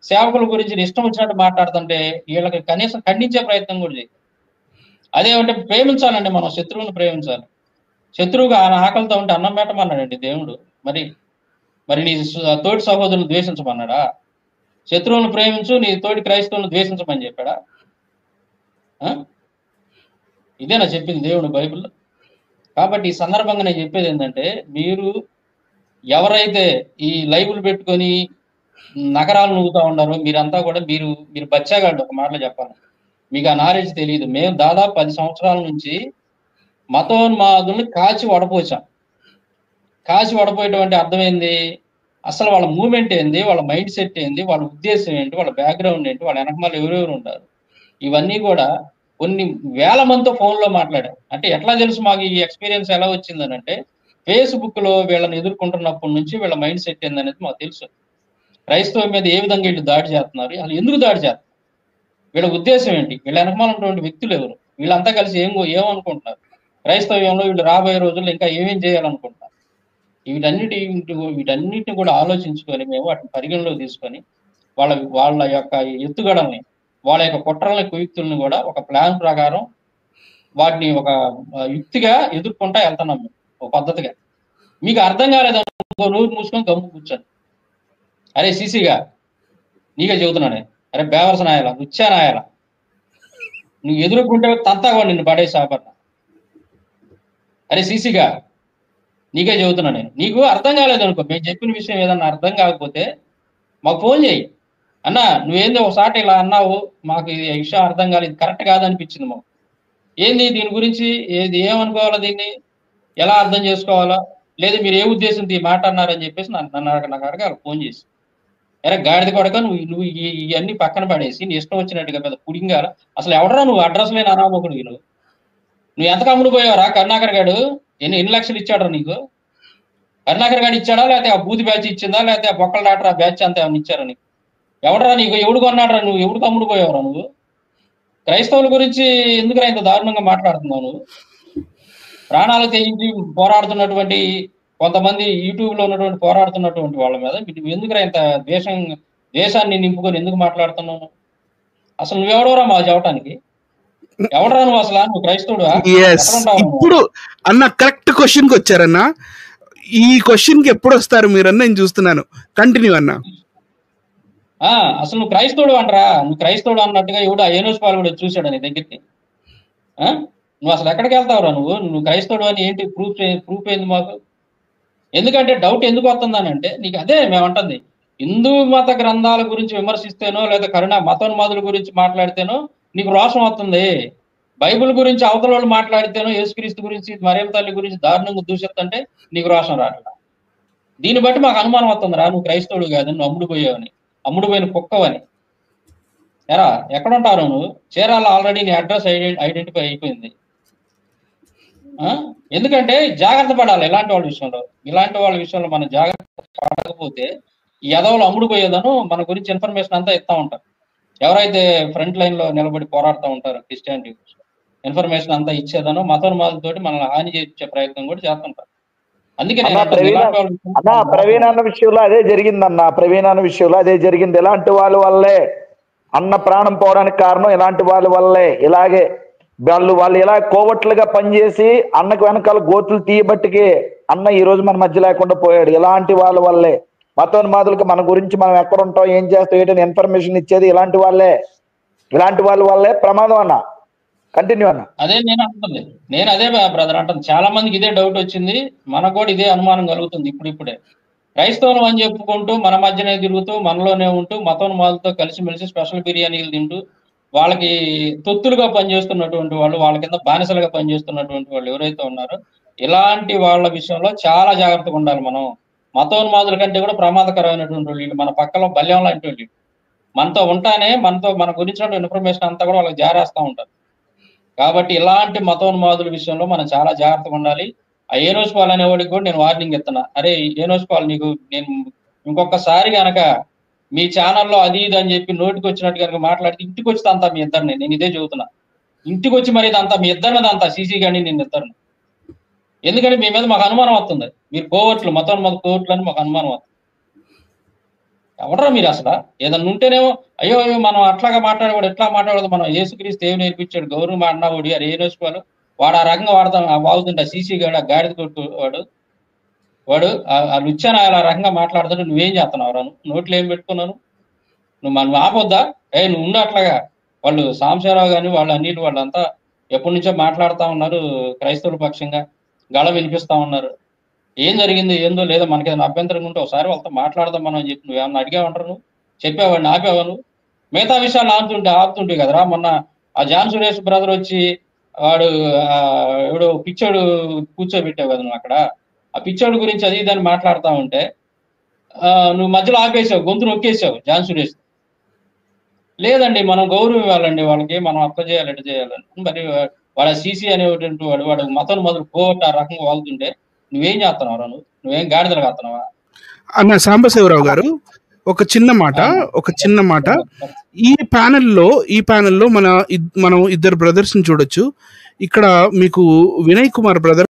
సేవకుల గురించి ఇష్టం వచ్చినట్టు మాట్లాడుతుంటే వీళ్ళకి కనీసం ఖండించే ప్రయత్నం కూడా చేయదు. అదేమంటే ప్రేమించాలండి, మనం శత్రువుని ప్రేమించాలి. శత్రువుగా ఆయన ఆకలితో ఉంటే అన్నం పెట్టమన్నాడండి దేవుడు. మరి నీ తోటి సహోదరులను ద్వేషించమన్నాడా? శత్రువులను ప్రేమించు, నీ తోటి క్రైస్తవులను ద్వేషించమని చెప్పాడా? ఇదేనా చెప్పింది దేవుడు బైబిల్లో? కాబట్టి ఈ సందర్భంగా నేను చెప్పేది ఏంటంటే, మీరు ఎవరైతే ఈ లైవ్లు పెట్టుకొని నగరాలు నూగుతూ ఉన్నారో మీరంతా కూడా మీరు బచ్చాగాళ్ళు. ఒక మాటలో చెప్పాలి, మీకు ఆ నాలెడ్జ్ తెలియదు. మేము దాదాపు 10 సంవత్సరాల నుంచి మతోన్మాదుల్ని కాచి వడపోయేటువంటి అర్థం ఏంది? అసలు వాళ్ళ మూమెంట్ ఏంది, వాళ్ళ మైండ్ సెట్ ఏంది, వాళ్ళ ఉద్దేశం ఏంటి, వాళ్ళ బ్యాక్గ్రౌండ్ ఏంటి, వాళ్ళ వెనకమాల ఎవరెవరు ఉంటారు, ఇవన్నీ కూడా కొన్ని వేల మందితో ఫోన్లో మాట్లాడాం. అంటే ఎట్లా తెలుసు మాకు ఈ ఎక్స్పీరియన్స్ ఎలా వచ్చిందని అంటే, ఫేస్బుక్ లో వీళ్ళని ఎదుర్కొంటున్నప్పటి నుంచి వీళ్ళ మైండ్ సెట్ ఏందనేది మాకు తెలుసు. క్రైస్తవం మీద ఏ విధంగా వీళ్ళు దాడి చేస్తున్నారు, అసలు ఎందుకు దాడి చేస్తున్నారు, వీళ్ళ ఉద్దేశం ఏంటి, వీళ్ళ వెనకమాల ఉన్నటువంటి వ్యక్తులు ఎవరు, వీళ్ళంతా కలిసి ఏమనుకుంటున్నారు, క్రైస్తవ్యంలో వీళ్ళు రాబోయే రోజుల్లో ఇంకా ఏమేం చేయాలనుకుంటున్నారు, వీటన్నిటిని కూడా ఆలోచించుకొని మేము వాటిని పరిగణలో తీసుకొని వాళ్ళ యొక్క ఎత్తుగడల్ని, వాళ్ళ యొక్క కుట్రల్ని, కుయుక్తుల్ని కూడా ఒక ప్లాన్ ప్రకారం వాటిని ఒక యుక్తిగా ఎదుర్కొంటా వెళ్తున్నాం మేము, ఒక పద్ధతిగా. మీకు అర్థం కాలేదనుకో నోరు మూసుకొని గమ్ము కూర్చొని, అరే సీసీగా నీకే చెబుతున్నానే, అరే బేవర్స్ నాయాల, రుచ్చా నాయాల, నువ్వు ఎదుర్కొంటే తంతాగా నిన్ను పడేసి ఆపన్న, అరే సీసీగా నీకే చెబుతున్నా నేను. నీకు అర్థం కాలేదనుకో, మేము చెప్పిన విషయం ఏదన్నా అర్థం కాకపోతే మాకు ఫోన్ చేయి. అన్నా నువ్వేంది ఒకసారి ఇలా అన్నావు, మాకు ఈ విషయం అర్థం కాలేదు, కరెక్ట్ కాదనిపించింది మాకు, ఏంది దీని గురించి ఏమనుకోవాలా, దీన్ని ఎలా అర్థం చేసుకోవాలా, లేదు మీరు ఏ ఉద్దేశంతో ఈ మాట అన్నారని చెప్పేసి నాకు అడగాలి ఫోన్ చేసి. అరే గాడిద కొడక, నువ్వు ఇవన్నీ పక్కన పడేసి నీ ఇష్టం వచ్చినట్టుగా పెద్ద పుడింగాల, అసలు ఎవడరా నువ్వు, అడ్రస్ లేని అనామకుడు, నువ్వు ఎంత కమ్ముడు పోయావరా? కరుణాకర్ గారు ఎన్ని లక్షలు ఇచ్చాడరా నీకు? కరుణాకర్ గారు ఇచ్చాడా, లేకపోతే ఆ బూది బ్యాచ్ ఇచ్చిందా, లేకపోతే ఆ బొక్కల డాక్టర్ ఆ బ్యాచ్ అంతా ఏమైనా ఇచ్చారా నీకు? ఎవడరా నీకు, ఎవడు కొన్నాడరా, నువ్వు ఎవడు కమ్ముడు పోయావరా? నువ్వు క్రైస్తవుల గురించి ఎందుకురా ఇంత దారుణంగా మాట్లాడుతున్నావు? నువ్వు ప్రాణాలు తెగించి పోరాడుతున్నటువంటి కొంతమంది యూట్యూబ్ లో ఉన్నటువంటి పోరాడుతున్నటువంటి వాళ్ళ మీద నువ్వు ఎందుకురా ఇంత ద్వేషాన్ని నింపుకొని ఎందుకు మాట్లాడుతున్నావు? అసలు నువ్వెవడవరా మా చెప్పడానికి? ఎవడరా నువ్వు? అసలు నువ్వు క్రైస్తవుడువా? ఇప్పుడు అన్న కరెక్ట్ క్వశ్చన్ కి వచ్చారన్నా. ఈ క్వశ్చన్ కి ఎప్పుడు వస్తారు మీరన్నా, నేను చూస్తున్నాను. కంటిన్యూ అన్నా. అసలు నువ్వు క్రైస్తవుడు అంటరా? నువ్వు క్రైస్తవుడు అన్నట్టుగా ఎవడు ఏనోస్ పాలు కూడా చూశాడు నీ దగ్గరికి. నువ్వు అసలు ఎక్కడికి వెళ్తావురా? నువ్వు క్రైస్తవుడు అని ఏంటి ప్రూఫ్ ఏంది మాకు? ఎందుకంటే డౌట్ ఎందుకు వస్తుందని అంటే, నీకు అదే మేము అంటుంది, హిందూ మత గ్రంథాల గురించి విమర్శిస్తేనో లేదా మతోన్మాదుల గురించి మాట్లాడితేనో నీకు రోషం వస్తుంది. బైబిల్ గురించి అవతల వాళ్ళు మాట్లాడితేనో, యేసుక్రీస్తు గురించి, మరియమ్మ తల్లి గురించి దారుణంగా దూషిస్తుంటే నీకు రోషం రావట్లా. దీన్ని బట్టి మాకు అనుమానం వస్తుందిరా, నువ్వు క్రైస్తవుడు కాదు, నువ్వు అమ్ముడుపోయావని, అమ్ముడుపోయిన కుక్కవని. ఎరా ఎక్కడుంటారు నువ్వు? చీరాల ఆల్రెడీ నీ అడ్రస్ ఐడెంటిఫై అయిపోయింది. ఎందుకంటే జాగ్రత్త పడాలి ఇలాంటి వాళ్ళ విషయంలో మనం జాగ్రత్త పడకపోతే ఈ ఎదవలు అమ్ముడుపోయేదను మన గురించి ఇన్ఫర్మేషన్ అంతా ఇస్తా ఉంటారు. ఎవరైతే ఫ్రంట్ లైన్ లో నిలబడి పోరాడుతూ ఉంటారో క్రిస్టియానిటీ ఇన్ఫర్మేషన్ అంతా ఇచ్చేదను మతోన్మాదులతోటి మనల్ని హాని చేయించే ప్రయత్నం కూడా చేస్తుంటారు. అందుకే అన్న నేను అంటాను, ప్రవీణ ఇలాంటి వాళ్ళు అన్న ప్రవీణ్ అన్న విషయంలో అదే జరిగిందన్న. ప్రవీణ్ అన్న విషయంలో అదే జరిగింది. ఇలాంటి వాళ్ళ వల్లే అన్న ప్రాణం పోవడానికి కారణం ఇలాంటి వాళ్ళ వల్లే. ఇలాగే వాళ్ళు ఇలా కోవట్లుగా పనిచేసి అన్నకు వెనకాల గోతులు తీయబట్టికి అన్న ఈ రోజు మన మధ్య లేకుండా పోయాడు. ఇలాంటి వాళ్ళ వల్లే మతోన్మాదులకు మన గురించి మనం ఎక్కడ ఉంటాం, ఏం చేస్తాం, ఏంటని ఇన్ఫర్మేషన్ ఇచ్చేది ఇలాంటి వాళ్ళే. ఇలాంటి వాళ్ళ వల్లే ప్రమాదం అన్న. కంటిన్యూ అన్న. అదే నేను అంటుంది, నేను అదే బ్రదర్ అంటుంది. చాలా మందికి ఇదే డౌట్ వచ్చింది, మనకు కూడా ఇదే అనుమానం కలుగుతుంది ఇప్పుడిప్పుడే. క్రైస్తవులు అని చెప్పుకుంటూ మన మధ్యనే తిరుగుతూ మనలోనే ఉంటూ మతోన్మాదులతో కలిసిమెలిసి స్పెషల్ బిర్యానీలు తింటూ వాళ్ళకి తొత్తులుగా పనిచేస్తున్నటువంటి వాళ్ళు, వాళ్ళ కింద బానిసలుగా పనిచేస్తున్నటువంటి వాళ్ళు ఎవరైతే ఉన్నారో ఇలాంటి వాళ్ళ విషయంలో చాలా జాగ్రత్తగా ఉండాలి మనం. మతోన్మాదుల కంటే కూడా ప్రమాదకరమైనటువంటి వాళ్ళు మన పక్కలో బల్యం లాంటి వాళ్ళు. మనతో ఉంటానే మన గురించిన ఇన్ఫర్మేషన్ అంతా కూడా వాళ్ళకి జారేస్తూ ఉంటారు. కాబట్టి ఇలాంటి మతోన్మాదుల విషయంలో మనం చాలా జాగ్రత్తగా ఉండాలి. ఆ ఏనోస్ పాల్ అనేవాడికి కూడా నేను వార్నింగ్ ఇస్తున్నా, అరే ఏనోస్ పాల్, నీకు నేను ఇంకొకసారి కనుక మీ ఛానల్లో అది ఇది అని చెప్పి నోటికి వచ్చినట్టు కనుక మాట్లాడితే ఇంటికి వచ్చి అంతా మీ ఇద్దరిని, నేను ఇదే చెబుతున్నా, ఇంటికి వచ్చి మరి ఇదంతా మీ ఇద్దరి మీద అంతా సీసీ కానీ నేను ఇద్దరిని. ఎందుకంటే మీ మీద మాకు అనుమానం వస్తుంది, మీరు కోవట్లు మతోన్మాద కోవట్లు అని మాకు అనుమానం వస్తుంది. ఎవడరా మీరు అసలు? ఏదన్నా ఉంటేనేమో అయ్యో మనం అట్లాగా మాట్లాడకూడదు, ఎట్లా మాట్లాడదు, మనం యేసుక్రీస్తు ఏమి నేర్పించాడు, గౌరవం అన్నాడు, అరే ఏ రోజు వాడు ఆ రకంగా వాడుతుంటా సీసీ గాడు, ఆ గాడిద కొట్టు వాడు ఆ లుచ్చాన ఆ రకంగా మాట్లాడుతుంటే నువ్వేం చేస్తున్నావు? నోట్లు ఏం పెట్టుకున్నాను? నువ్వు మనం ఆపొద్దా? నువ్వు ఉండు అట్లాగా. వాళ్ళు సాంబశివరావు కానీ వాళ్ళు అన్నిటి వాళ్ళంతా ఎప్పటి నుంచో మాట్లాడుతూ ఉన్నారు, క్రైస్తవుల పక్షంగా గళ వినిపిస్తా ఉన్నారు. ఏం జరిగింది ఏందో లేదో మనకి ఏదైనా అభ్యంతరం ఉంటే ఒకసారి వాళ్ళతో మాట్లాడదాం మనం అని చెప్పి నువ్వేమన్నా అడిగావంటారు? నువ్వు చెప్పావాడిని ఆపేవా? నువ్వు మిగతా విషయాలు ఆపుతుంటే కదరా. మొన్న ఆ జాన్ సురేష్ బ్రదర్ వచ్చి వాడు ఎవడో పిచ్చోడు కూర్చోబెట్టావు కదా నువ్వు అక్కడ, ఆ పిచ్చోడు గురించి అది దాన్ని మాట్లాడుతూ ఉంటే నువ్వు మధ్యలో ఆపేసావు, గొంతు నొక్కేసావు జాన్ సురేష్. లేదండి, మనం గౌరవం ఇవ్వాలండి వాళ్ళకి, మనం అప్ల చేయాలి, ఎట్లా చేయాలని. మరి వాడు సీసీ అనేటువంటి వాడు మతం మొదలు పోగొట్టు ఆ రకంగా వాళ్తుంటే నువ్వేం చేస్తున్నావు? నువ్వేం గాడిదలు కాస్తున్నావా? అన్న సాంబశివరావు గారు ఒక చిన్న మాట, ఈ ప్యానెల్లో మనం ఇద్దరు బ్రదర్స్ ని చూడొచ్చు. ఇక్కడ మీకు వినయ్ కుమార్ బ్రదర్